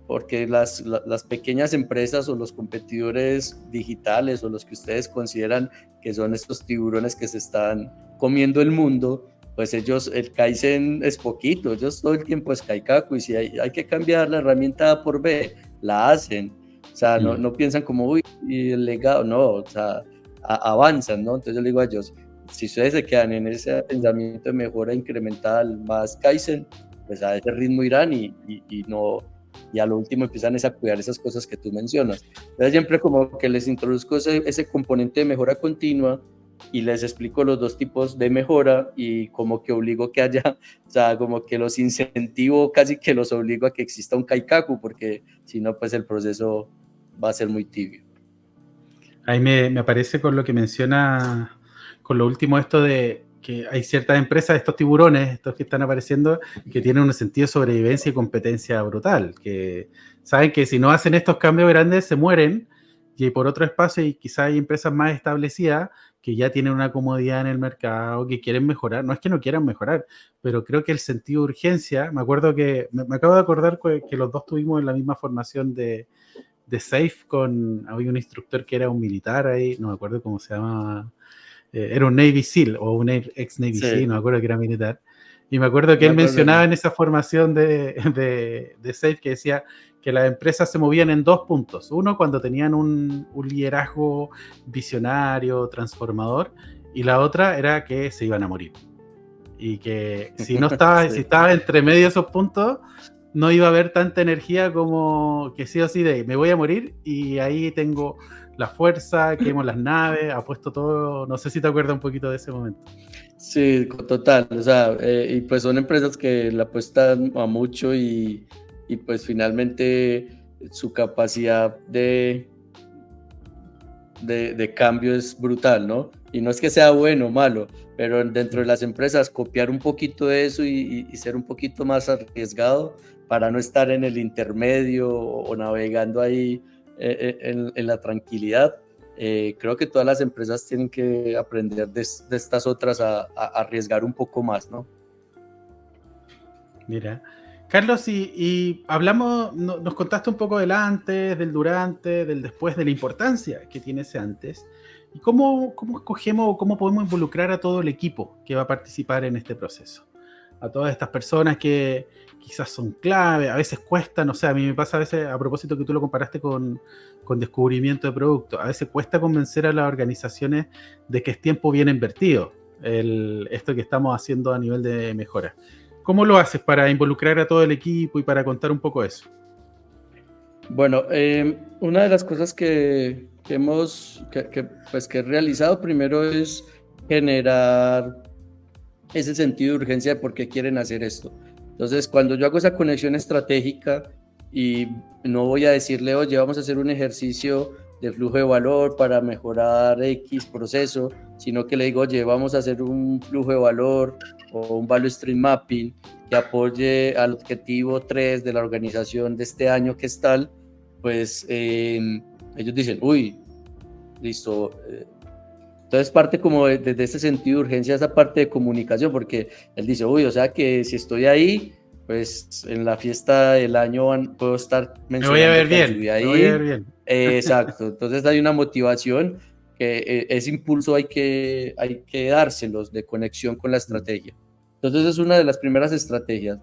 [SPEAKER 2] porque las pequeñas empresas o los competidores digitales o los que ustedes consideran que son estos tiburones que se están comiendo el mundo, pues ellos, el Kaizen es poquito, ellos todo el tiempo es Kaikaku, y si hay que cambiar la herramienta A por B, la hacen. O sea, no piensan como, uy, y el legado, no, o sea, avanzan, ¿no? Entonces yo le digo a ellos, si ustedes se quedan en ese pensamiento de mejora incremental más Kaizen, pues a ese ritmo irán y no, y a lo último empiezan a cuidar esas cosas que tú mencionas. Entonces siempre como que les introduzco ese componente de mejora continua y les explico los dos tipos de mejora y como que obligo que haya, o sea, como que los incentivo, casi que los obligo a que exista un kaikaku, porque si no, pues el proceso va a ser muy tibio.
[SPEAKER 1] Ahí me aparece con lo que menciona, con lo último esto de que hay ciertas empresas, estos tiburones, estos que están apareciendo, que tienen un sentido de sobrevivencia y competencia brutal, que saben que si no hacen estos cambios grandes se mueren, y por otro espacio y quizás hay empresas más establecidas que ya tienen una comodidad en el mercado, que quieren mejorar, no es que no quieran mejorar, pero creo que el sentido de urgencia, me acuerdo que, me acabo de acordar que los dos tuvimos en la misma formación de Safe había un instructor que era un militar ahí, no me acuerdo cómo se llama, era un Navy SEAL o un ex Navy SEAL, no me acuerdo que era militar. Y me acuerdo que él mencionaba en esa formación de Safe que decía que las empresas se movían en dos puntos. Uno, cuando tenían un liderazgo visionario, transformador, y la otra era que se iban a morir. Y que si no estaba, sí, si estaba entre medio de esos puntos, no iba a haber tanta energía como que sí o sí de me voy a morir y ahí tengo la fuerza, quemo las naves, apuesto todo, no sé si te acuerdas un poquito de ese momento.
[SPEAKER 2] Sí, total, o sea, y pues son empresas que la apuestan a mucho y pues finalmente su capacidad de cambio es brutal, ¿no? Y no es que sea bueno o malo, pero dentro de las empresas copiar un poquito de eso y ser un poquito más arriesgado para no estar en el intermedio o navegando ahí en la tranquilidad. Creo que todas las empresas tienen que aprender de estas otras a arriesgar un poco más, ¿no?
[SPEAKER 1] Mira, Carlos, y hablamos, nos contaste un poco del antes, del durante, del después, de la importancia que tiene ese antes. ¿Y cómo escogemos o cómo podemos involucrar a todo el equipo que va a participar en este proceso? A todas estas personas que quizás son clave, a veces cuestan, o sea, a mí me pasa a veces, a propósito que tú lo comparaste con descubrimiento de producto, a veces cuesta convencer a las organizaciones de que es tiempo bien invertido, esto que estamos haciendo a nivel de mejora. ¿Cómo lo haces para involucrar a todo el equipo y para contar un poco eso?
[SPEAKER 2] Bueno, una de las cosas que he realizado primero es generar ese sentido de urgencia de por qué quieren hacer esto. Entonces, cuando yo hago esa conexión estratégica y no voy a decirle, oye, vamos a hacer un ejercicio de flujo de valor para mejorar X proceso, sino que le digo, oye, vamos a hacer un flujo de valor o un value stream mapping que apoye al objetivo 3 de la organización de este año que es tal, pues ellos dicen, uy, listo. Entonces parte como desde este sentido de urgencia, esa parte de comunicación, porque él dice, uy, o sea que si estoy ahí, pues en la fiesta del año puedo estar
[SPEAKER 1] Me voy a
[SPEAKER 2] mencionando
[SPEAKER 1] ver
[SPEAKER 2] que
[SPEAKER 1] bien,
[SPEAKER 2] ayudé
[SPEAKER 1] me voy a ver
[SPEAKER 2] ahí.
[SPEAKER 1] bien.
[SPEAKER 2] Exacto, entonces hay una motivación que ese impulso hay que dárselos de conexión con la estrategia. Entonces es una de las primeras estrategias.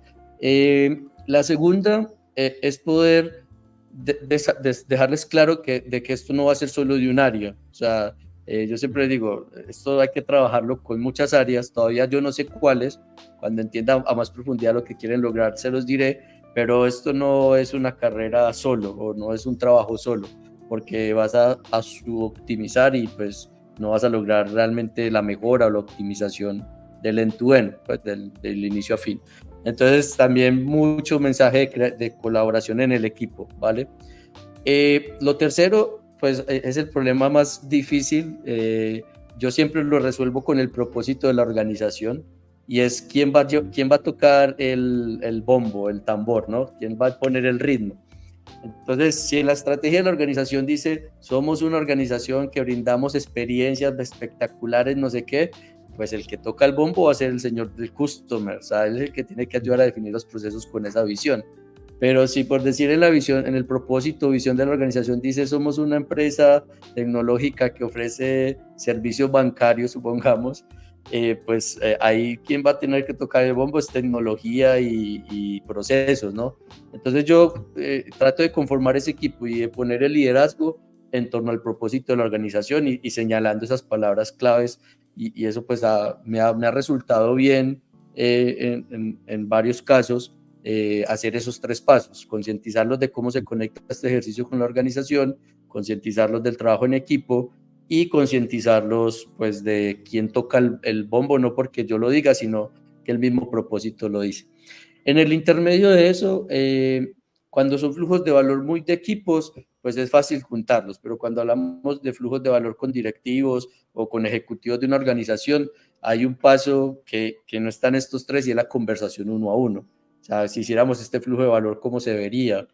[SPEAKER 2] La segunda es poder dejarles claro de que esto no va a ser solo de un área. O sea, yo siempre digo, esto hay que trabajarlo con muchas áreas, todavía yo no sé cuáles, cuando entienda a más profundidad lo que quieren lograr se los diré, pero esto no es una carrera solo o no es un trabajo solo, porque vas a suboptimizar y pues no vas a lograr realmente la mejora o la optimización del end-to-end, pues del inicio a fin. Entonces también mucho mensaje de colaboración en el equipo, ¿vale? Lo tercero, pues es el problema más difícil. Yo siempre lo resuelvo con el propósito de la organización y es quién va a tocar el bombo, el tambor, ¿no? ¿Quién va a poner el ritmo? Entonces, si en la estrategia de la organización dice, somos una organización que brindamos experiencias espectaculares, no sé qué, pues el que toca el bombo va a ser el señor del customer, o sea, él es el que tiene que ayudar a definir los procesos con esa visión. Pero si por decir en la visión, en el propósito, visión de la organización dice somos una empresa tecnológica que ofrece servicios bancarios, supongamos, pues ahí quien va a tener que tocar el bombo es tecnología y procesos, ¿no? Entonces yo trato de conformar ese equipo y de poner el liderazgo en torno al propósito de la organización y señalando esas palabras claves y eso pues me ha resultado bien en varios casos. Hacer esos 3 pasos, concientizarlos de cómo se conecta este ejercicio con la organización, concientizarlos del trabajo en equipo y concientizarlos pues de quién toca el bombo, no porque yo lo diga, sino que el mismo propósito lo dice. En el intermedio de eso, cuando son flujos de valor muy de equipos, pues es fácil juntarlos, pero cuando hablamos de flujos de valor con directivos o con ejecutivos de una organización, hay un paso que no están estos 3 y es la conversación uno a uno. O sea, si hiciéramos este flujo de valor, ¿cómo se vería?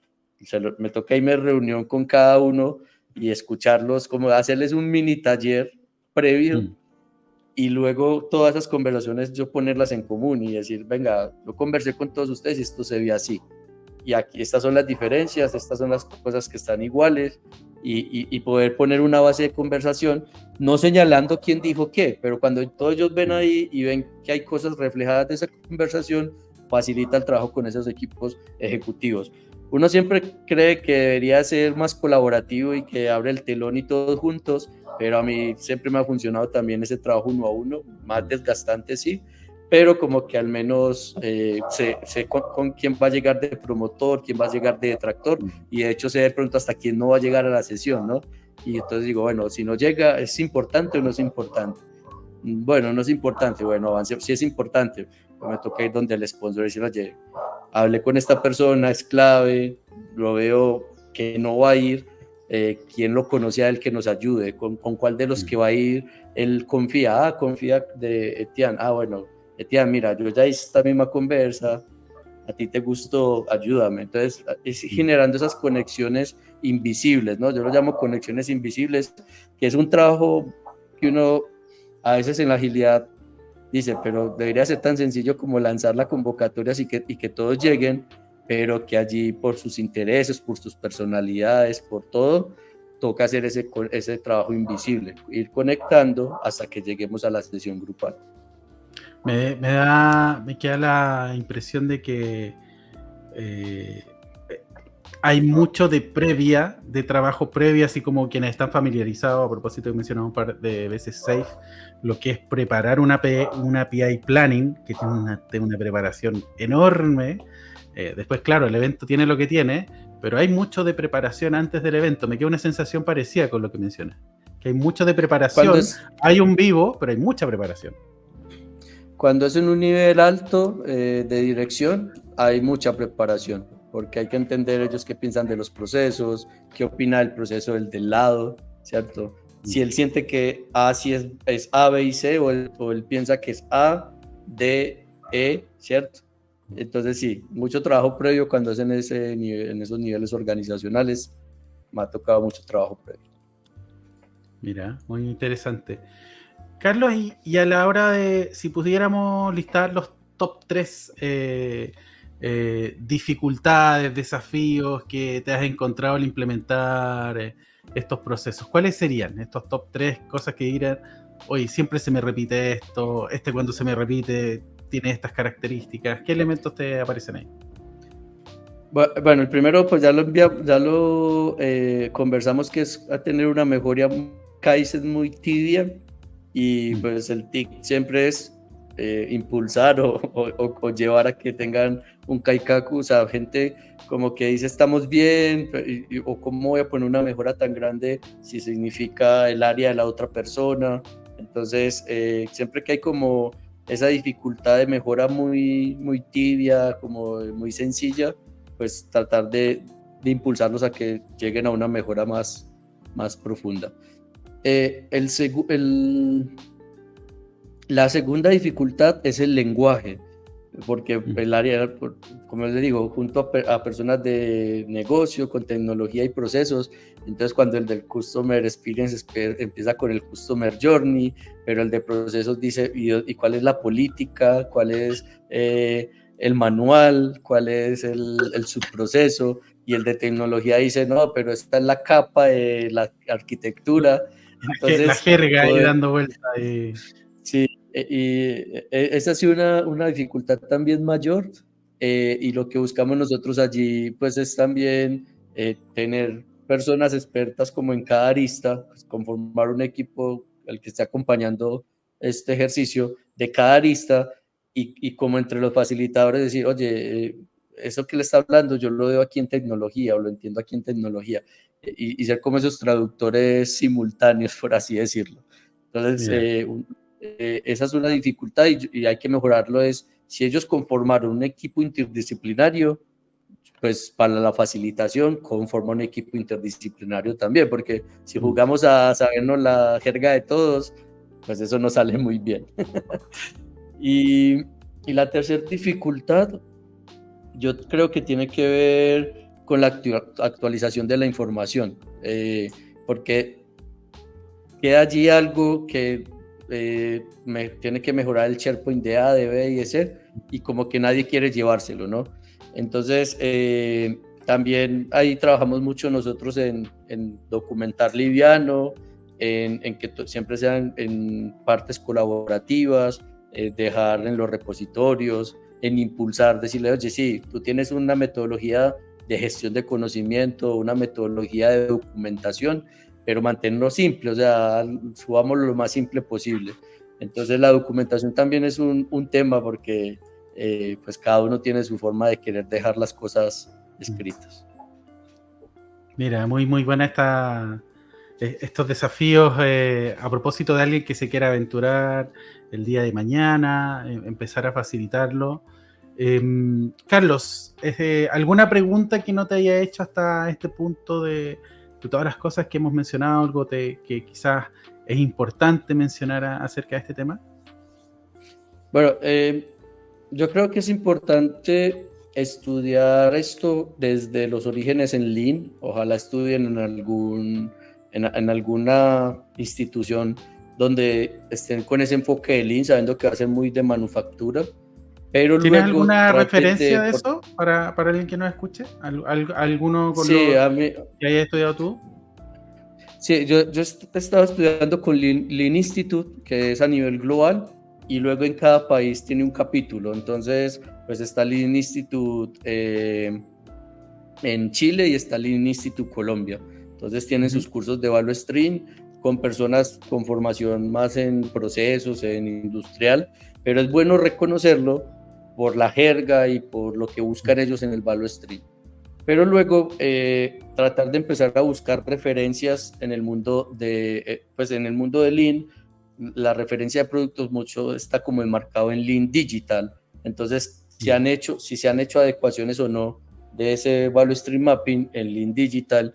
[SPEAKER 2] Me toca irme reunión con cada uno y escucharlos, como hacerles un mini taller previo y luego todas esas conversaciones yo ponerlas en común y decir, venga, yo conversé con todos ustedes y esto se ve así. Y aquí estas son las diferencias, estas son las cosas que están iguales y poder poner una base de conversación, no señalando quién dijo qué, pero cuando todos ellos ven ahí y ven que hay cosas reflejadas de esa conversación, facilita el trabajo con esos equipos ejecutivos. Uno siempre cree que debería ser más colaborativo y que abre el telón y todos juntos, pero a mí siempre me ha funcionado también ese trabajo uno a uno, más desgastante sí, pero como que al menos sé con quién va a llegar de promotor, quién va a llegar de detractor, y de hecho sé de pronto hasta quién no va a llegar a la sesión, ¿no? Y entonces digo, bueno, si no llega, ¿es importante o no es importante? Bueno, no es importante, bueno, avance, sí es importante, me toca ir donde el sponsor y decir, oye, hablé con esta persona, es clave, lo veo que no va a ir, quién lo conoce a él que nos ayude, con cuál de los que va a ir, él confía de Etienne, bueno, Etienne, mira, yo ya hice esta misma conversa, a ti te gustó, ayúdame. Entonces, es generando esas conexiones invisibles, ¿no? Yo lo llamo conexiones invisibles, que es un trabajo que uno a veces en la agilidad dice, pero debería ser tan sencillo como lanzar la convocatoria y que todos lleguen, pero que allí por sus intereses, por sus personalidades, por todo, toca hacer ese trabajo invisible, ir conectando hasta que lleguemos a la sesión grupal.
[SPEAKER 1] Me queda la impresión de que hay mucho de trabajo previa, así como quienes están familiarizados, a propósito que mencionamos un par de veces Safe, lo que es preparar una PI Planning, que tiene una preparación enorme. Después, claro, el evento tiene lo que tiene, pero hay mucho de preparación antes del evento. Me queda una sensación parecida con lo que mencionas, que hay mucho de preparación, hay un vivo, pero hay mucha preparación.
[SPEAKER 2] Cuando es en un nivel alto de dirección, hay mucha preparación. porque hay que entender ellos qué piensan de los procesos, qué opina del proceso del lado, ¿cierto? Si él siente que A sí es A, B y C, o él piensa que es A, D, E, ¿cierto? Entonces sí, mucho trabajo previo cuando es en esos niveles organizacionales, me ha tocado mucho trabajo previo.
[SPEAKER 1] Mira, muy interesante. Carlos, y a la hora de, si pudiéramos listar los top 3 dificultades, desafíos que te has encontrado al implementar estos procesos, ¿cuáles serían estos top 3 cosas que dirán, oye, siempre se me repite esto, cuando se me repite tiene estas características? ¿Qué elementos te aparecen ahí?
[SPEAKER 2] Bueno, el primero pues ya lo conversamos, que es a tener una mejoría Kaizen muy tibia, y pues el TIC siempre es impulsar o llevar a que tengan un Kaikaku, o sea, gente como que dice estamos bien, o cómo voy a poner una mejora tan grande si significa el área de la otra persona. Entonces siempre que hay como esa dificultad de mejora muy, muy tibia, como muy sencilla, pues tratar de impulsarlos a que lleguen a una mejora más profunda. La segunda dificultad es el lenguaje, porque el área, como les digo, junto a personas de negocio, con tecnología y procesos, entonces cuando el del Customer Experience empieza con el Customer Journey, pero el de procesos dice, ¿y cuál es la política? ¿Cuál es el manual? ¿Cuál es el subproceso? Y el de tecnología dice, no, pero esta es la capa de la arquitectura. Entonces,
[SPEAKER 1] la jerga ahí dando vuelta.
[SPEAKER 2] Sí, esa ha sido una dificultad también mayor, y lo que buscamos nosotros allí pues es también tener personas expertas como en cada arista, pues, conformar un equipo al que esté acompañando este ejercicio de cada arista, y como entre los facilitadores decir, oye, eso que le está hablando yo lo veo aquí en tecnología o lo entiendo aquí en tecnología, y ser como esos traductores simultáneos, por así decirlo. Entonces, esa es una dificultad, y hay que mejorarlo. Es si ellos conformaron un equipo interdisciplinario, pues para la facilitación conforma un equipo interdisciplinario también, porque si jugamos a sabernos la jerga de todos, pues eso no sale muy bien. y la tercera dificultad, yo creo que tiene que ver con la actualización de la información, porque queda allí algo que tiene que mejorar el SharePoint de A, de B y de C, y como que nadie quiere llevárselo, ¿no? Entonces, también ahí trabajamos mucho nosotros en documentar liviano, en que siempre sean en partes colaborativas, dejar en los repositorios, en impulsar, decirle, oye, sí, tú tienes una metodología de gestión de conocimiento, una metodología de documentación, pero mantenerlo simple, o sea, subámoslo lo más simple posible. Entonces la documentación también es un tema, porque pues cada uno tiene su forma de querer dejar las cosas escritas.
[SPEAKER 1] Mira, muy buena estos desafíos a propósito de alguien que se quiera aventurar el día de mañana, empezar a facilitarlo. Carlos, ¿alguna pregunta que no te haya hecho hasta este punto de todas las cosas que hemos mencionado, algo que quizás es importante mencionar acerca de este tema?
[SPEAKER 2] Bueno, yo creo que es importante estudiar esto desde los orígenes en Lean. Ojalá estudien en alguna institución donde estén con ese enfoque de Lean, sabiendo que va a ser muy de manufactura. Pero
[SPEAKER 1] ¿Tienes
[SPEAKER 2] luego
[SPEAKER 1] alguna referencia de eso para alguien que nos escuche? ¿Alguno con
[SPEAKER 2] sí,
[SPEAKER 1] que hayas estudiado tú?
[SPEAKER 2] Sí, yo he estado estudiando con Lean Institute, que es a nivel global, y luego en cada país tiene un capítulo. Entonces, pues está Lean Institute en Chile y está Lean Institute Colombia. Entonces tienen sus cursos de Value Stream con personas con formación más en procesos, en industrial, pero es bueno reconocerlo por la jerga y por lo que buscan ellos en el Value Stream. Pero luego tratar de empezar a buscar referencias en el mundo pues en el mundo de Lean. La referencia de productos mucho está como enmarcado en Lean Digital. Entonces, si se han hecho adecuaciones o no de ese Value Stream Mapping en Lean Digital.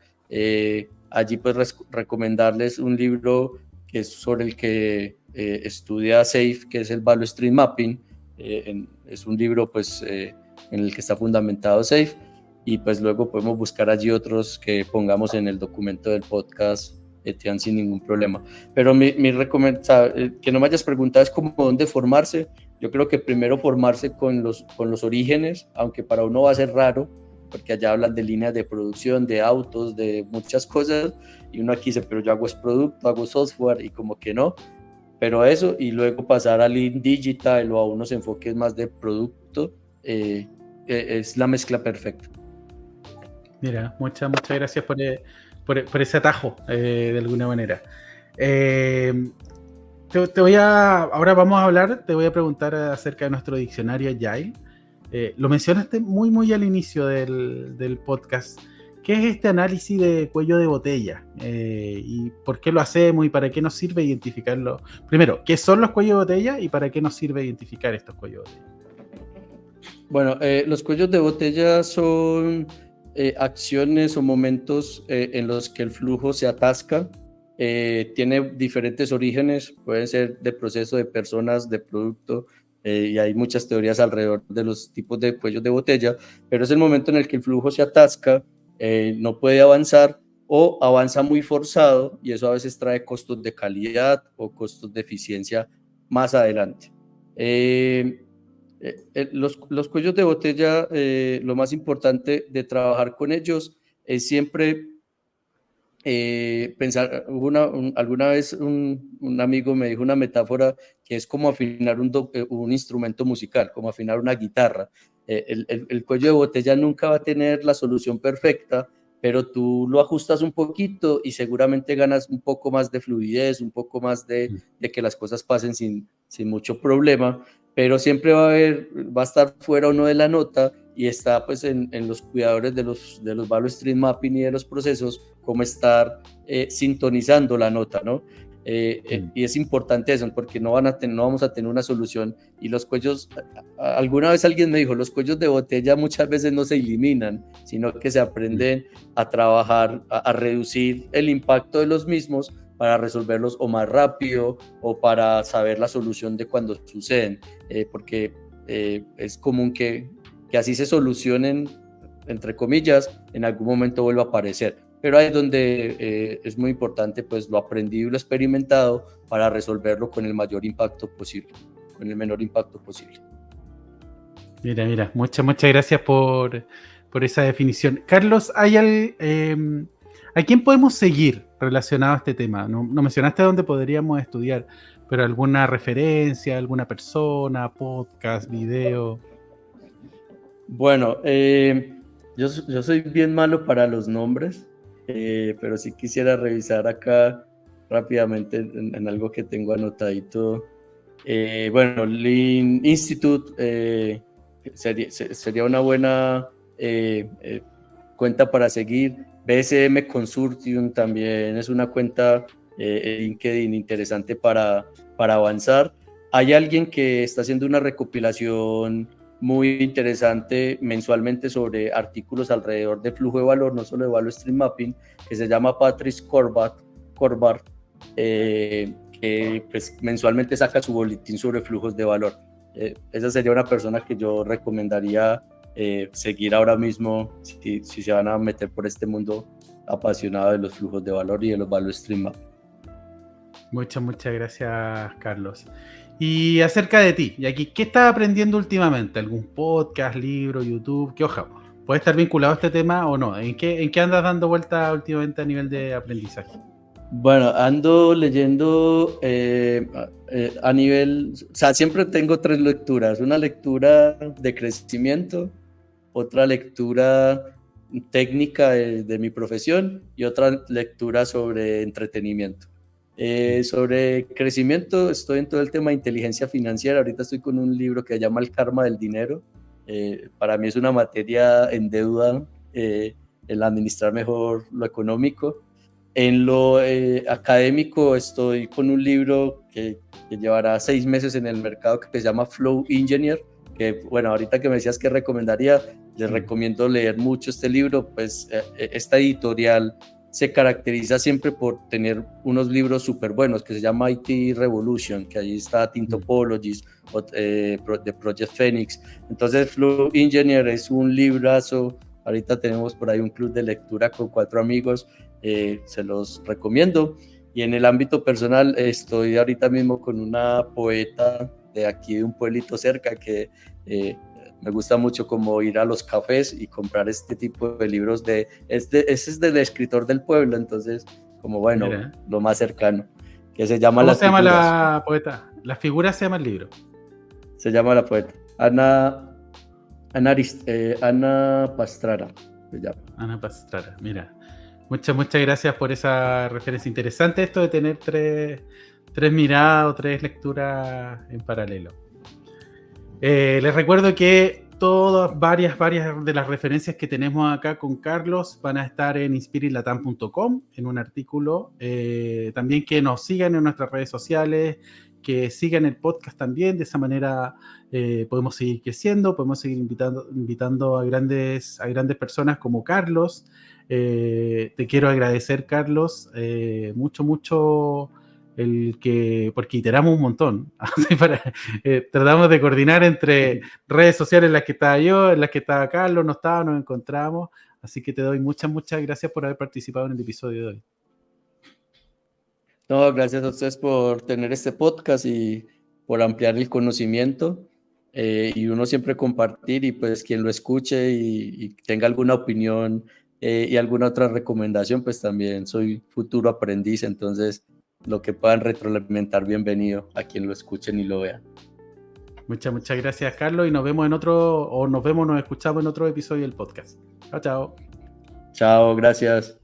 [SPEAKER 2] Allí pues recomendarles un libro que es sobre el que estudia SAFe, que es el Value Stream Mapping. Es un libro pues en el que está fundamentado SAFe, y pues luego podemos buscar allí otros que pongamos en el documento del podcast, Etienne, sin ningún problema. Pero mi recomendación, que no me hayas preguntado, es como dónde formarse. Yo creo que primero formarse con los orígenes, aunque para uno va a ser raro, porque allá hablan de líneas de producción, de autos, de muchas cosas, y uno aquí dice, pero yo hago es producto, hago software, y como que no. Pero eso, y luego pasar a Lean Digital o a unos enfoques más de producto, es la mezcla perfecta.
[SPEAKER 1] Mira, muchas gracias por ese atajo, de alguna manera. Ahora vamos a hablar, te voy a preguntar acerca de nuestro diccionario Agile. Lo mencionaste muy al inicio del podcast. ¿Qué es este análisis de cuello de botella? ¿Y por qué lo hacemos y para qué nos sirve identificarlo? Primero, ¿qué son los cuellos de botella y para qué nos sirve identificar estos cuellos de botella?
[SPEAKER 2] Bueno, los cuellos de botella son acciones o momentos en los que el flujo se atasca. Tiene diferentes orígenes, pueden ser de proceso, de personas, de producto, y hay muchas teorías alrededor de los tipos de cuellos de botella, pero es el momento en el que el flujo se atasca, no puede avanzar o avanza muy forzado, y eso a veces trae costos de calidad o costos de eficiencia más adelante. Los cuellos de botella, lo más importante de trabajar con ellos es siempre pensar. Alguna vez un amigo me dijo una metáfora que es como afinar un instrumento musical, como afinar una guitarra. El cuello de botella nunca va a tener la solución perfecta, pero tú lo ajustas un poquito y seguramente ganas un poco más de fluidez, un poco más de que las cosas pasen sin mucho problema, pero siempre va a estar fuera uno de la nota, y está pues en los cuidadores de los Value Stream Mapping y de los procesos, cómo estar sintonizando la nota, ¿no? Y es importante eso, porque no vamos a tener una solución. Y los cuellos, alguna vez alguien me dijo, los cuellos de botella muchas veces no se eliminan, sino que se aprenden a trabajar, a reducir el impacto de los mismos para resolverlos o más rápido o para saber la solución de cuando suceden, porque es común que así se solucionen, entre comillas, en algún momento vuelva a aparecer. Pero ahí es donde es muy importante pues lo aprendido y lo experimentado para resolverlo con el mayor impacto posible, con el menor impacto posible.
[SPEAKER 1] Mira, muchas gracias por esa definición. Carlos, ¿a quién podemos seguir relacionado a este tema? No mencionaste dónde podríamos estudiar, pero alguna referencia, alguna persona, podcast, video.
[SPEAKER 2] Bueno, yo soy bien malo para los nombres, pero sí quisiera revisar acá rápidamente en algo que tengo anotadito. Bueno, Lean Institute sería una buena cuenta para seguir. BSM Consortium también es una cuenta en LinkedIn interesante para avanzar. Hay alguien que está haciendo una recopilación muy interesante mensualmente sobre artículos alrededor de flujo de valor, no solo de Value Stream Mapping, que se llama Patrice Corbart, que pues, mensualmente saca su boletín sobre flujos de valor. Esa sería una persona que yo recomendaría seguir ahora mismo si se van a meter por este mundo apasionado de los flujos de valor y de los Value Stream Mapping.
[SPEAKER 1] Muchas gracias, Carlos. Y acerca de ti, y aquí, ¿qué estás aprendiendo últimamente? ¿Algún podcast, libro, YouTube? ¿Qué hoja? ¿Puede estar vinculado a este tema o no? ¿En qué andas dando vuelta últimamente a nivel de aprendizaje?
[SPEAKER 2] Bueno, ando leyendo a nivel, o sea, siempre tengo 3 lecturas: una lectura de crecimiento, otra lectura técnica de mi profesión y otra lectura sobre entretenimiento. Sobre crecimiento estoy en todo el tema de inteligencia financiera. Ahorita estoy con un libro que se llama El Karma del Dinero. Para mí es una materia en deuda, el administrar mejor lo económico. En lo académico estoy con un libro que llevará 6 meses en el mercado, que se llama Flow Engineer, que bueno, ahorita que me decías que recomendaría, Les recomiendo leer mucho este libro, pues esta editorial se caracteriza siempre por tener unos libros súper buenos, que se llama IT Revolution, que ahí está Tintopologies, de Project Phoenix. Entonces Flux Engineer es un librazo. Ahorita tenemos por ahí un club de lectura con 4 amigos, se los recomiendo. Y en el ámbito personal estoy ahorita mismo con una poeta de aquí de un pueblito cerca que me gusta mucho como ir a los cafés y comprar este tipo de libros ese es del escritor del pueblo, entonces como bueno, mira, lo más cercano, que se llama
[SPEAKER 1] ¿Cómo se llama la poeta? Las figuras se llama el libro.
[SPEAKER 2] Se llama la poeta Ana Pastrana se llama.
[SPEAKER 1] Ana Pastrana, mira. Muchas gracias por esa referencia. Interesante esto de tener tres miradas o 3 lecturas en paralelo. Les recuerdo que varias de las referencias que tenemos acá con Carlos van a estar en inspiritlatam.com, en un artículo. También que nos sigan en nuestras redes sociales, que sigan el podcast también. De esa manera podemos seguir creciendo, podemos seguir invitando a grandes personas como Carlos. Te quiero agradecer, Carlos, mucho porque iteramos un montón. Tratamos de coordinar entre redes sociales en las que estaba yo, en las que estaba Carlos, nos encontramos. Así que te doy muchas gracias por haber participado en el episodio de hoy.
[SPEAKER 2] No, gracias a ustedes por tener este podcast y por ampliar el conocimiento, y uno siempre compartir, y pues quien lo escuche y tenga alguna opinión y alguna otra recomendación, pues también soy futuro aprendiz, entonces lo que puedan retroalimentar, bienvenido a quien lo escuchen y lo vean.
[SPEAKER 1] Muchas gracias, Carlos, y nos vemos nos escuchamos en otro episodio del podcast. Chao.
[SPEAKER 2] Chao, gracias.